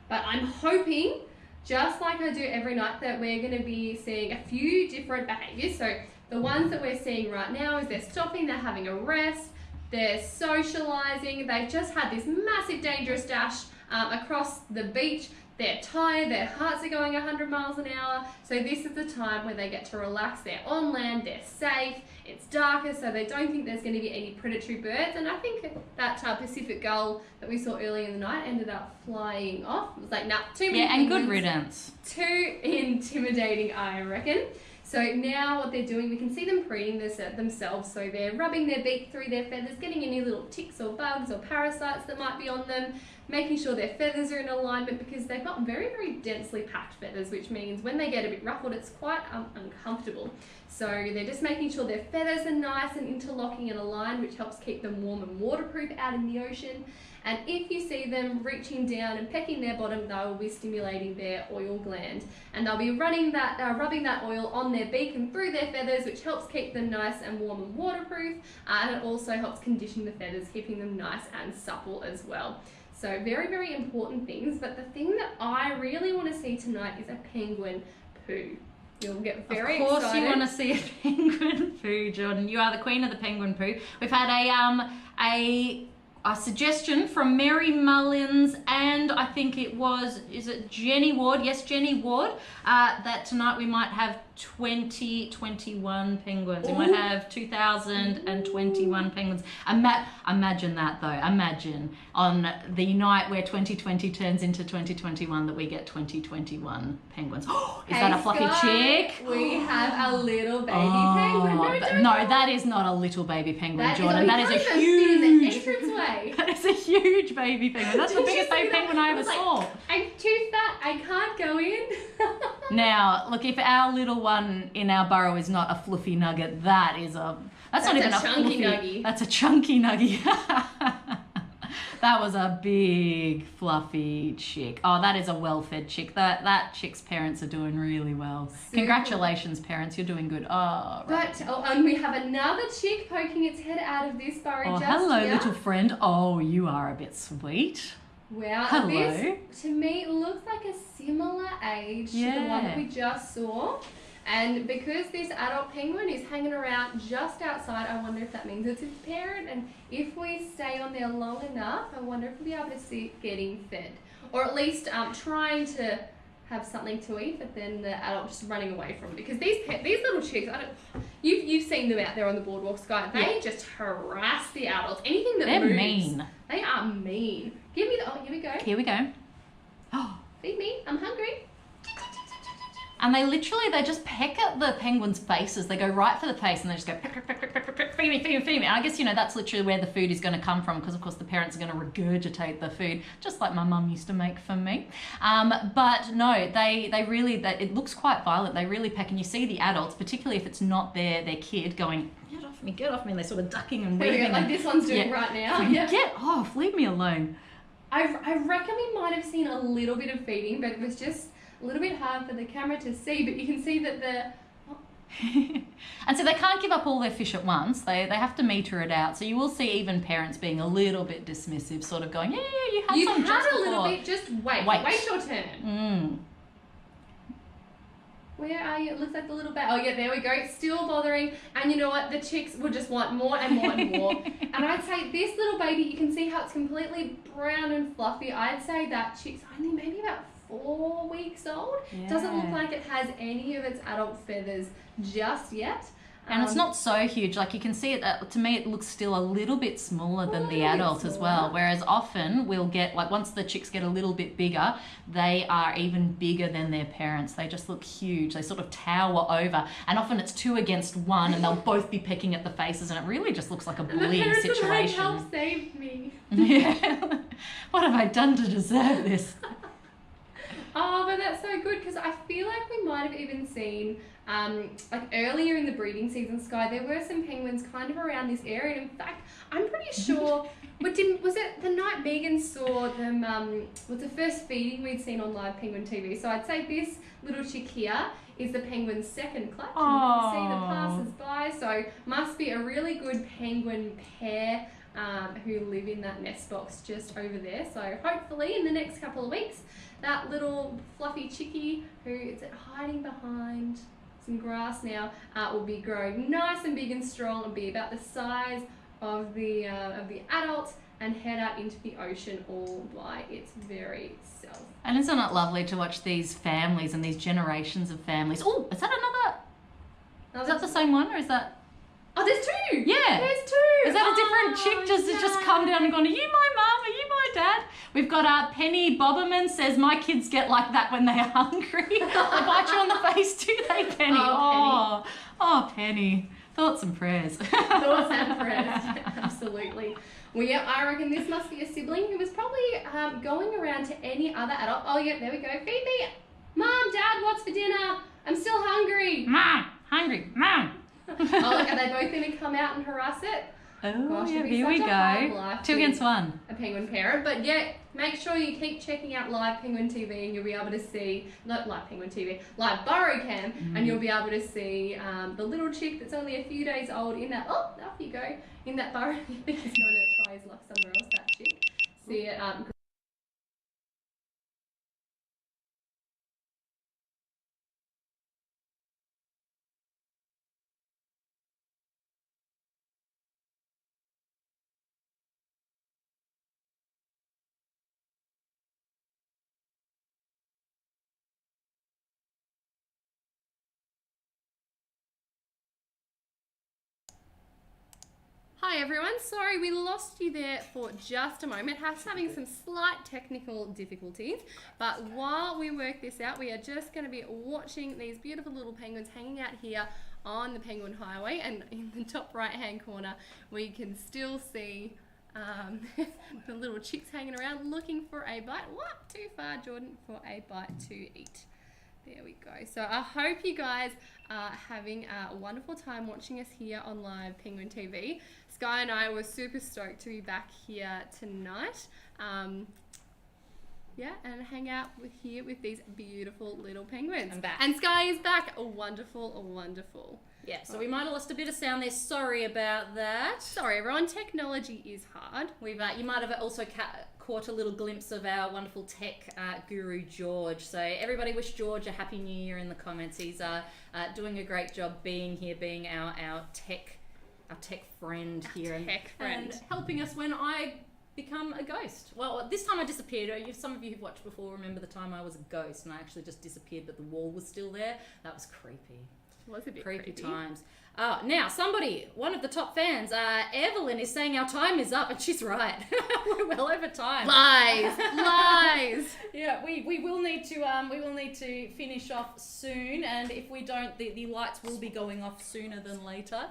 But I'm hoping, just like I do every night, that we're going to be seeing a few different behaviours. So the ones that we're seeing right now is they're stopping, they're having a rest, they're socializing, they've just had this massive dangerous dash across the beach. They're tired, their hearts are going 100 miles an hour, so this is the time where they get to relax. They're on land, they're safe, it's darker, so they don't think there's going to be any predatory birds. And I think that Pacific gull that we saw earlier in the night ended up flying off. It was like, nah, too many Yeah, and good penguins. riddance. Too intimidating, I reckon. So now what they're doing, we can see them preening themselves. So they're rubbing their beak through their feathers, getting any little ticks or bugs or parasites that might be on them, making sure their feathers are in alignment, because they've got very, very densely packed feathers, which means when they get a bit ruffled, it's quite uncomfortable. So they're just making sure their feathers are nice and interlocking and aligned, which helps keep them warm and waterproof out in the ocean. And if you see them reaching down and pecking their bottom, they will be stimulating their oil gland. And they'll be rubbing that oil on their beak and through their feathers, which helps keep them nice and warm and waterproof. And it also helps condition the feathers, keeping them nice and supple as well. So very, very important things. But the thing that I really want to see tonight is a penguin poo. You'll get very excited. Of course you want to see a penguin poo, Jordan. You are the queen of the penguin poo. We've had a suggestion from Mary Mullins, and I think is it Jenny Ward? Yes, Jenny Ward, that tonight we might have 2021 penguins. We might have 2021 penguins. Imagine that though. Imagine on the night where 2020 turns into 2021 that we get 2021 penguins. Is that a fluffy chick? We have a little baby penguin. No, that is not a little baby penguin, Jordan. That is a in the huge. entranceway. That is a huge baby penguin. That's the biggest baby penguin I ever saw. I'm too fat. I can't go in. Now, look, if our little one in our burrow is not a fluffy nugget, that's not even a chunky fluffy. nuggie. That's a chunky nuggie. That was a big fluffy chick. Oh, that is a well-fed chick. That chick's parents are doing really well. Super. Congratulations, parents. You're doing good. Oh, right. And we have another chick poking its head out of this burrow just hello, here. little friend. Oh, you are a bit sweet. Wow, Hello. this to me looks like a similar age to the one that we just saw. And because this adult penguin is hanging around just outside, I wonder if that means it's its parent. And if we stay on there long enough, I wonder if we'll be able to see it getting fed. Or at least trying to have something to eat, but then the adult just running away from it. Because these little chicks, you've seen them out there on the boardwalk, Sky. They just harass the adults. Anything that They're moves. mean. They are mean. Give me the, here we go. Here we go. Oh. Feed me, I'm hungry. And they just peck at the penguins' faces. They go right for the face and they just go, peck, peck, peck, peck, peck, peck, feed me, feed me, feed me. And I guess, that's literally where the food is going to come from, because of course the parents are going to regurgitate the food, just like my mum used to make for me. But no, they really, it looks quite violent. They really peck, and you see the adults, particularly if it's not their kid, going, get off me, and they're sort of ducking and There we weaving. go, like this one's doing right now. Yeah. Get off, leave me alone. I reckon we might have seen a little bit of feeding, but it was just a little bit hard for the camera to see, but you can see that And so they can't give up all their fish at once. They have to meter it out. So you will see even parents being a little bit dismissive, sort of going, you had some just a little before." bit, just wait your turn. Mm. Where are you? It looks like the little bat. Oh yeah, there we go. Still bothering. And you know what? The chicks will just want more and more and more. And I'd say this little baby, you can see how it's completely brown and fluffy. I'd say that chick's only maybe about 4 weeks old. Yeah. Doesn't look like it has any of its adult feathers just yet. And it's not so huge. Like you can see it, to me it looks still a little bit smaller than the adult as well. Whereas often we'll get, like once the chicks get a little bit bigger, they are even bigger than their parents. They just look huge. They sort of tower over. And often it's 2 against 1 and they'll both be pecking at the faces, and it really just looks like a bullying situation. The parents help save me. Yeah. What have I done to deserve this? Oh, but that's so good, because I feel like we might have even seen, like earlier in the breeding season, Sky, there were some penguins kind of around this area. And in fact, I'm pretty sure, was it the night Megan saw them, was the first feeding we'd seen on live Penguin TV. So I'd say this little chick here is the penguin's second clutch. And you can see the passers-by. So must be a really good penguin pair who live in that nest box just over there. So hopefully in the next couple of weeks, that little fluffy chickie who is hiding behind some grass now, will be growing nice and big and strong and be about the size of the adult and head out into the ocean all by its very self. And isn't it lovely to watch these families and these generations of families? Oh, is that another? Now Is that the same one, or is that? Oh, there's two. Yeah. There's two. Is that a different chick just come down and gone, are you my mum? Are you my dad? We've got Penny Boberman says, my kids get like that when they're hungry. They bite you on the face, do they, Penny? Oh, Penny. Thoughts and prayers. Thoughts and prayers. Absolutely. Well, yeah, I reckon this must be a sibling who was probably going around to any other adult. Oh, yeah, there we go. Phoebe. Mom, Dad, what's for dinner? I'm still hungry. Mom, hungry. Mom. Oh, look, are they both going to come out and harass it? Oh, Gosh, yeah, it'd be here such we a hard go. life 2 to against 1. A penguin parent. But yeah, make sure you keep checking out Live Penguin TV and you'll be able to see, not Live Penguin TV, Live Burrow Cam, and you'll be able to see the little chick that's only a few days old in that, oh, off you go, in that burrow. I think he's going to try his luck somewhere else, that chick. See it. Hi everyone, sorry we lost you there for just a moment. Having some slight technical difficulties, but while we work this out, we are just going to be watching these beautiful little penguins hanging out here on the Penguin Highway, and in the top right hand corner we can still see the little chicks hanging around looking for a bite. What? Too far, Jordan, for a bite to eat. There we go. So I hope you guys are having a wonderful time watching us here on Live Penguin TV. Sky and I were super stoked to be back here tonight. Yeah, and hang out here with these beautiful little penguins. I'm back. And Sky is back. Wonderful, wonderful. Yeah, so we might have lost a bit of sound there. Sorry about that. Sorry, everyone. Technology is hard. We've you might have also caught a little glimpse of our wonderful tech guru George. So everybody wish George a happy new year in the comments. He's doing a great job being here, being our tech friend here, and helping us when I become a ghost. Well, this time I disappeared. Some of you who've watched before remember the time I was a ghost and I actually just disappeared, but the wall was still there. That was creepy. It was a bit creepy times. Now, one of the top fans, Evelyn, is saying our time is up, and she's right. We're well over time. Lies. Yeah, we will need to finish off soon, and if we don't, the lights will be going off sooner than later.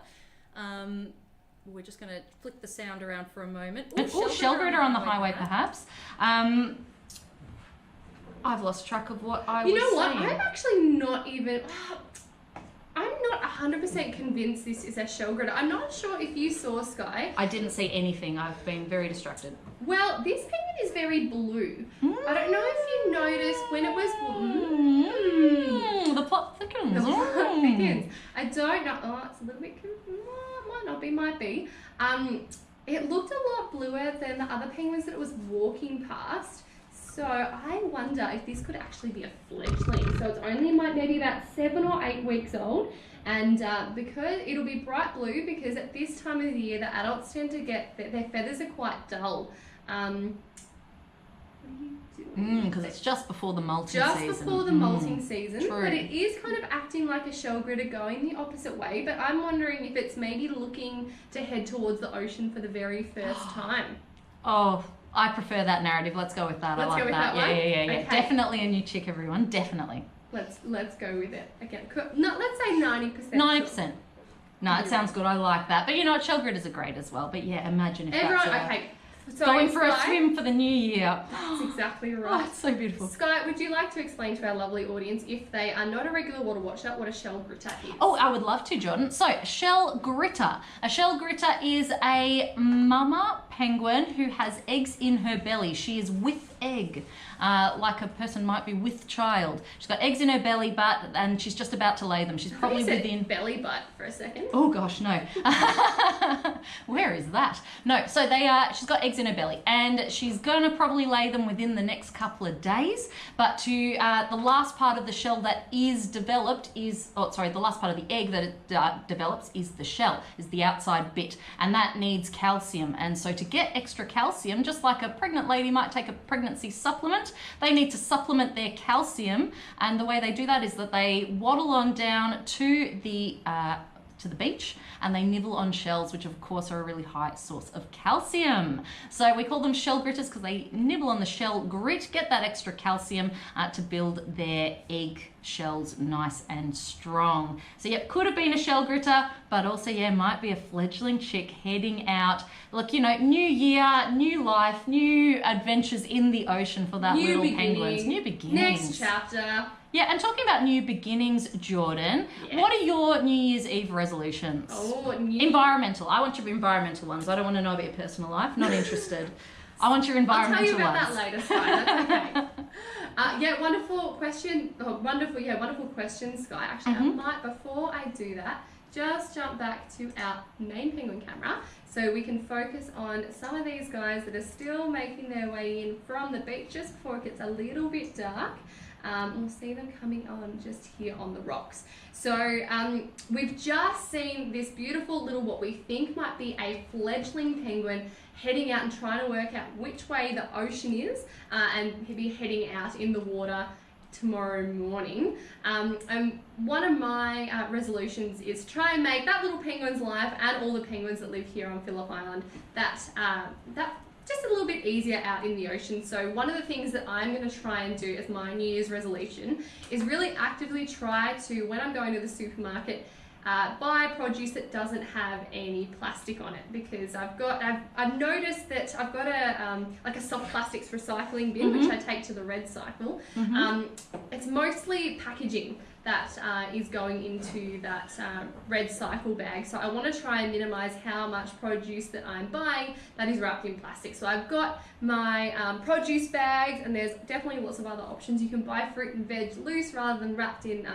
We're just going to flick the sound around for a moment. Shell Gritter on the highway, perhaps. I've lost track of what I was saying. You know what? I'm actually not even... I'm not 100% convinced this is a shell gritter. I'm not sure if you saw, Sky. I didn't see anything. I've been very distracted. Well, this penguin is very blue. I don't know if you noticed when it was... The plot thickens. The plot thickens. I don't know. Oh, it's a little bit... might not be, might be. It looked a lot bluer than the other penguins that it was walking past. So I wonder if this could actually be a fledgling. So it's only maybe about 7 or 8 weeks old, and because it'll be bright blue, because at this time of the year the adults tend to get their feathers are quite dull. What are you doing? Because it's just before the molting season. Just before the molting season, True. But it is kind of acting like a shell gritter going the opposite way. But I'm wondering if it's maybe looking to head towards the ocean for the very first time. Oh, I prefer that narrative. Let's go with that. Let's I like go with that. that one? Yeah. Okay. Definitely a new chick, everyone. Definitely. Let's go with it. Okay, no, let's say 90%. 90%. No, it sounds good. I like that. But you know what? Shell gritters are great as well. But yeah, imagine if Everyone, that's okay. So going for Sky, a swim for the new year. That's exactly Oh, right. it's so beautiful. Sky, would you like to explain to our lovely audience, if they are not a regular water watcher, what a shell gritter is? Oh, I would love to, Jordan. So, shell gritter. A shell gritter is a mama penguin who has eggs in her belly. She is with egg, like a person might be with child. She's got eggs in her belly butt and she's just about to lay them. She's probably within... belly butt for a second. Oh gosh, no. Where is that? No, so she's got eggs in her belly and she's going to probably lay them within the next couple of days. But to the last part of the shell that is developed is, the last part of the egg that it develops is the shell, is the outside bit, and that needs calcium. And so to get extra calcium, just like a pregnant lady might take a pregnancy supplement, they need to supplement their calcium, and the way they do that is that they waddle on down to the beach and they nibble on shells, which of course are a really high source of calcium. So we call them shell gritters because they nibble on the shell grit, get that extra calcium to build their egg shells nice and strong. So yeah, could have been a shell gritter, but also yeah, might be a fledgling chick heading out. Look, you know, new year, new life, new adventures in the ocean for that little penguins. New beginnings. Next chapter. Yeah, and talking about new beginnings, Jordan, what are your New Year's Eve resolutions? Oh, environmental. I want your environmental ones. I don't want to know about your personal life. Not interested. I want your environmental ones. I'll tell you about that later, Sky. That's okay. Yeah, wonderful question. Oh, wonderful question, Sky. Actually, I might, before I do that, just jump back to our main penguin camera so we can focus on some of these guys that are still making their way in from the beach just before it gets a little bit dark. We'll see them coming on just here on the rocks. So we've just seen this beautiful little, what we think might be a fledgling penguin heading out and trying to work out which way the ocean is, and he'll be heading out in the water tomorrow morning. And one of my resolutions is try and make that little penguin's life and all the penguins that live here on Phillip Island that just a little bit easier out in the ocean. So one of the things that I'm going to try and do as my New Year's resolution is really actively try to, when I'm going to the supermarket, buy produce that doesn't have any plastic on it, because I've noticed that I've got a like a soft plastics recycling bin which I take to the Red Cycle. It's mostly packaging that is going into that Red Cycle bag. So I want to try and minimize how much produce that I'm buying that is wrapped in plastic. So I've got my produce bags, and there's definitely lots of other options. You can buy fruit and veg loose rather than wrapped in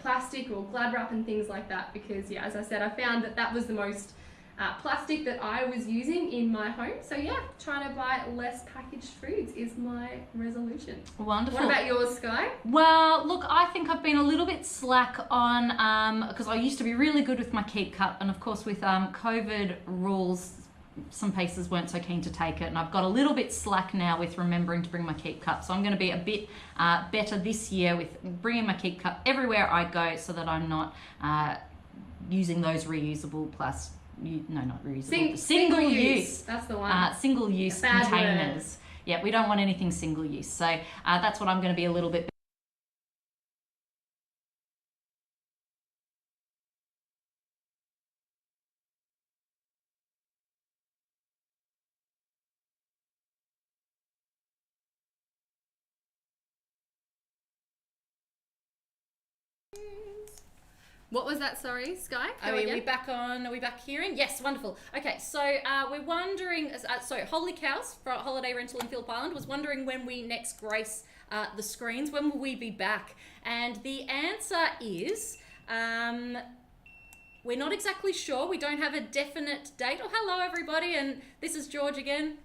plastic or Glad wrap and things like that, because yeah, as I said, I found that was the most plastic that I was using in my home. So yeah, trying to buy less packaged foods is my resolution. Wonderful. What about yours, Sky? Well, look, I think I've been a little bit slack on, because I used to be really good with my keep cup, and of course with COVID rules, some places weren't so keen to take it, and I've got a little bit slack now with remembering to bring my keep cup. So I'm going to be a bit better this year with bringing my keep cup everywhere I go, so that I'm not using those reusable plastic. No, not reusable. Single use. That's the one. Single use containers. Yeah, we don't want anything single use. So that's what I'm going to be a little bit. What was that? Sorry, Sky? Are we back on? Are we back hearing? Yes, wonderful. Okay, so we're wondering. So Holy Cows for Holiday Rental in Phillip Island was wondering when we next grace the screens. When will we be back? And the answer is we're not exactly sure. We don't have a definite date. Oh, hello everybody, and this is George again.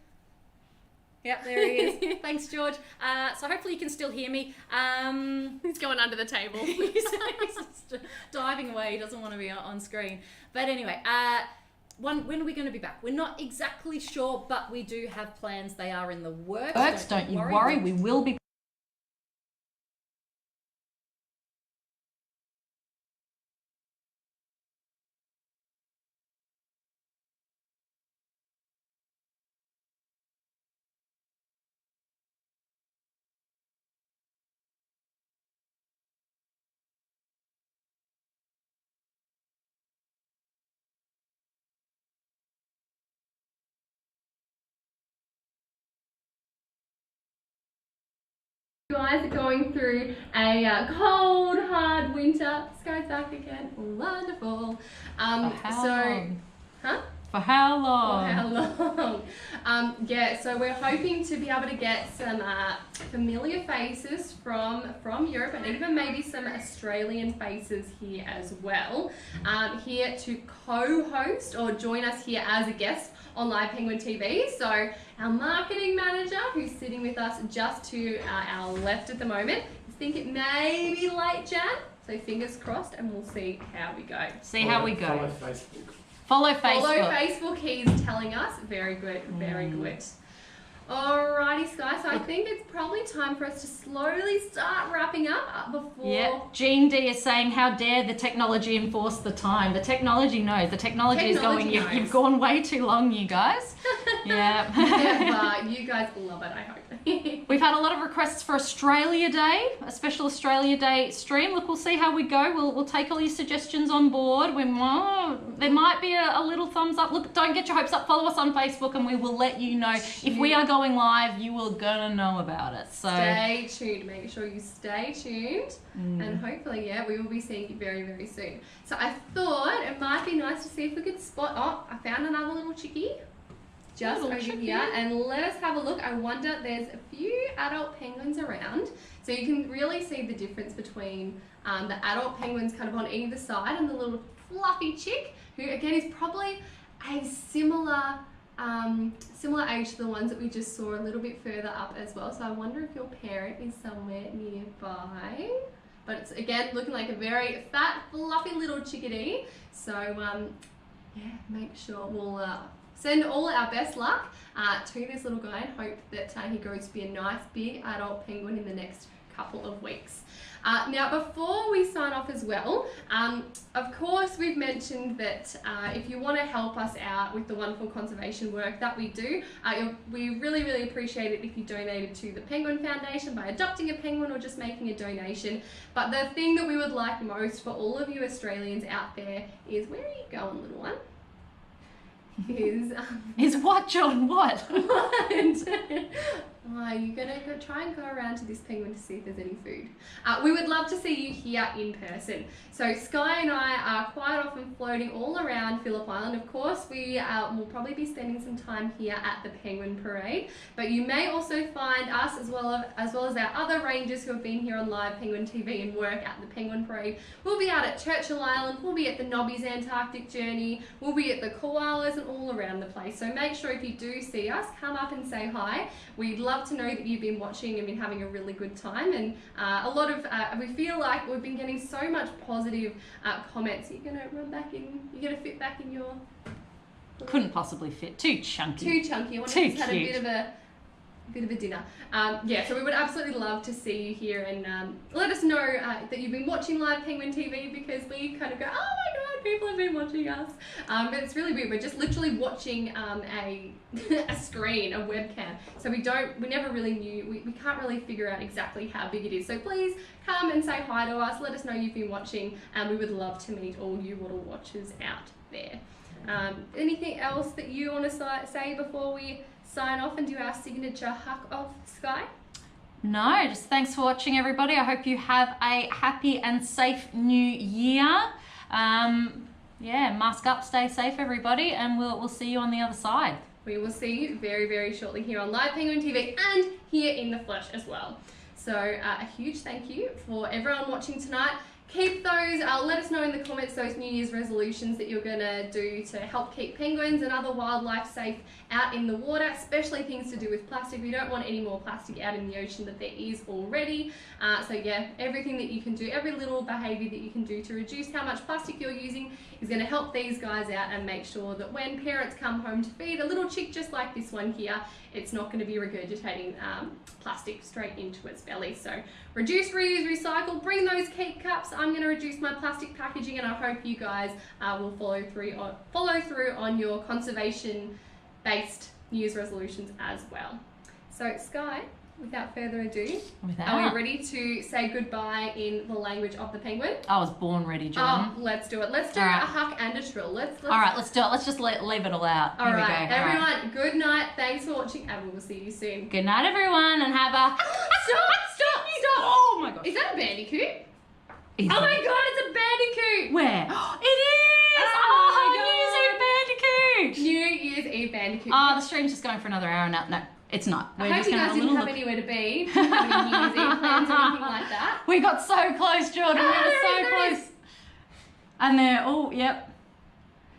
Yep, there he is. Thanks, George. So hopefully you can still hear me. He's going under the table. he's just diving away. He doesn't want to be on screen. But anyway, when are we going to be back? We're not exactly sure, but we do have plans. They are in the works. Don't you worry. We will be. You guys are going through a cold, hard winter. Sky's back again. Wonderful. How long? For how For long? how long? So we're hoping to be able to get some familiar faces from Europe and even maybe some Australian faces here as well, here to co-host or join us here as a guest on Live Penguin TV. So our marketing manager, who's sitting with us just to our left at the moment, I think it may be late Jan, so fingers crossed, and we'll see how we go. See how we go. Follow Facebook. Follow Facebook. Follow Facebook, he's telling us. Very good, very good. Alrighty, Sky, so I think it's probably time for us to slowly start wrapping up before... Yeah, Jean D is saying, how dare the technology enforce the time? The technology knows. The technology is going, Technology knows. you've gone way too long, you guys. Yeah. Yeah, you guys love it, I hope. We've had a lot of requests for Australia Day, a special Australia Day stream. Look, we'll see how we go. We'll take all your suggestions on board. There might be a little thumbs up. Look, don't get your hopes up. Follow us on Facebook and we will let you know. If we are going live, you will gonna know about it. So Stay tuned. Make sure you stay tuned. And hopefully, yeah, we will be seeing you very, very soon. So I thought it might be nice to see if we could spot... Oh, I found another little chickie. Just Little over chickie. here, and let us have a look. I wonder, there's a few adult penguins around, so you can really see the difference between the adult penguins kind of on either side and the little fluffy chick, who again is probably a similar age to the ones that we just saw a little bit further up as well. So I wonder if your parent is somewhere nearby. But it's again looking like a very fat, fluffy little chickadee. So yeah, make sure we'll send all our best luck to this little guy and hope that he grows to be a nice big adult penguin in the next couple of weeks. Now before we sign off as well, of course we've mentioned that if you want to help us out with the wonderful conservation work that we do, we really, really appreciate it if you donated to the Penguin Foundation by adopting a penguin or just making a donation. But the thing that we would like most for all of you Australians out there is, where are you going, little one? is what, John? What? You're gonna go try and go around to this penguin to see if there's any food. We would love to see you here in person. So Sky and I are quite often floating all around Phillip Island. Of course, we will probably be spending some time here at the Penguin Parade, but you may also find us as well as our other rangers who have been here on Live Penguin TV and work at the Penguin Parade. We'll be out at Churchill Island, we'll be at the Nobby's Antarctic Journey, we'll be at the koalas and all around the place. So make sure if you do see us, come up and say hi. We'd love to know that you've been watching and been having a really good time, and a lot of we feel like we've been getting so much positive comments. You're gonna run back in, you're gonna fit back in your... Couldn't possibly fit. Too chunky. Too chunky. I want Too to just had a cute. bit of a dinner. Yeah, so we would absolutely love to see you here, and let us know that you've been watching Live Penguin TV, because we kind of go, oh my god, people have been watching us. But it's really weird. We're just literally watching a screen, a webcam. So we never really knew, we can't really figure out exactly how big it is. So please come and say hi to us. Let us know you've been watching, and we would love to meet all you little watchers out there. Anything else that you want to say before we sign off and do our signature huck off, Sky? No, just thanks for watching, everybody. I hope you have a happy and safe new year. Yeah, mask up, stay safe, everybody, and we'll see you on the other side. We will see you very, very shortly here on Live Penguin TV and here in the flesh as well. So a huge thank you for everyone watching tonight. Keep those, let us know in the comments those New Year's resolutions that you're gonna do to help keep penguins and other wildlife safe out in the water, especially things to do with plastic. We don't want any more plastic out in the ocean that there is already. So yeah, everything that you can do, every little behaviour that you can do to reduce how much plastic you're using is gonna help these guys out and make sure that when parents come home to feed a little chick just like this one here, it's not gonna be regurgitating plastic straight into its belly. So reduce, reuse, recycle, bring those keep cups. I'm gonna reduce my plastic packaging, and I hope you guys will follow through on your conservation-based New Year's resolutions as well. So Sky, without further ado, are we ready to say goodbye in the language of the penguin? I was born ready, John. Oh, let's do it. Let's do a huck and a trill. Let's All right, let's do it. Let's just leave it all out. All Here right, we go. everyone, All right. good night. Thanks for watching, and we will see you soon. Good night, everyone, and have a... Stop! Oh my god. Is that a bandicoot? Is Oh it? my god, it's a bandicoot! Where? It is! Oh my New Zoo Bandicoot! Oh, the stream's just going for another hour now. No, it's not. I We're hope just you going guys to have a didn't little have look. anywhere to be. Didn't have any New Year's Eve plans or anything like that. We got so close, Jordan. We were there so it is, there it close. And they're, oh, yep.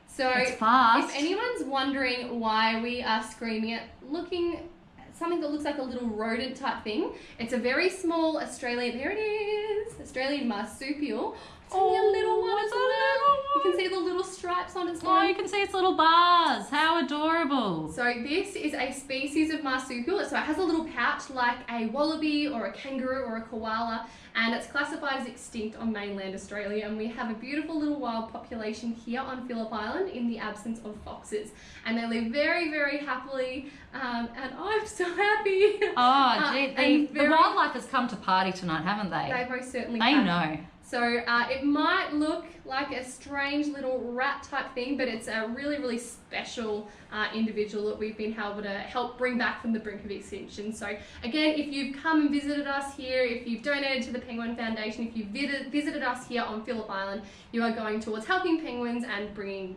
So It's fast. if anyone's wondering why we are screaming at looking at something that looks like a little rodent type thing, it's a very small Australian, there it is, Australian marsupial. It's only a little one it's as a well. little You can see the little stripes on its Oh, body. you can see its little bars. How adorable. So this is a species of marsupial. So it has a little pouch like a wallaby or a kangaroo or a koala, and it's classified as extinct on mainland Australia. And we have a beautiful little wild population here on Phillip Island in the absence of foxes. And they live very, very happily. And I'm so happy. Oh, gee, and the very- wildlife has come to party tonight, haven't They they? most certainly They have. know. So it might look like a strange little rat type thing, but it's a really, really special individual that we've been able to help bring back from the brink of extinction. So again, if you've come and visited us here, if you've donated to the Penguin Foundation, if you've visited us here on Phillip Island, you are going towards helping penguins and bringing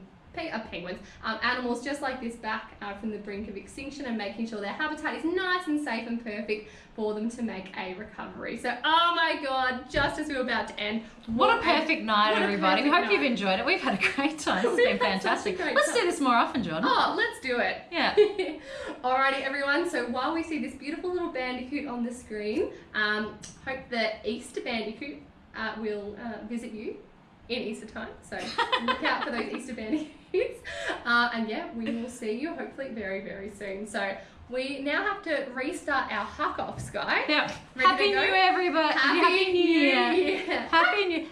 animals just like this back from the brink of extinction and making sure their habitat is nice and safe and perfect for them to make a recovery. So, oh my God, just as we were about to end. What a perfect night, what a everybody. We perfect hope you've night. enjoyed it. We've had a great time. This has We've been had such a fantastic. great Let's time. do this more often, Jordan. Oh, let's do it. Yeah. Alrighty, everyone. So while we see this beautiful little bandicoot on the screen, hope the Easter bandicoot will visit you in Easter time. So look out for those Easter bandicoots. And yeah, we will see you hopefully very, very soon. So we now have to restart our huck off, Sky. Yep. Ready Happy to go? New Year, everybody. Happy New Year. Happy New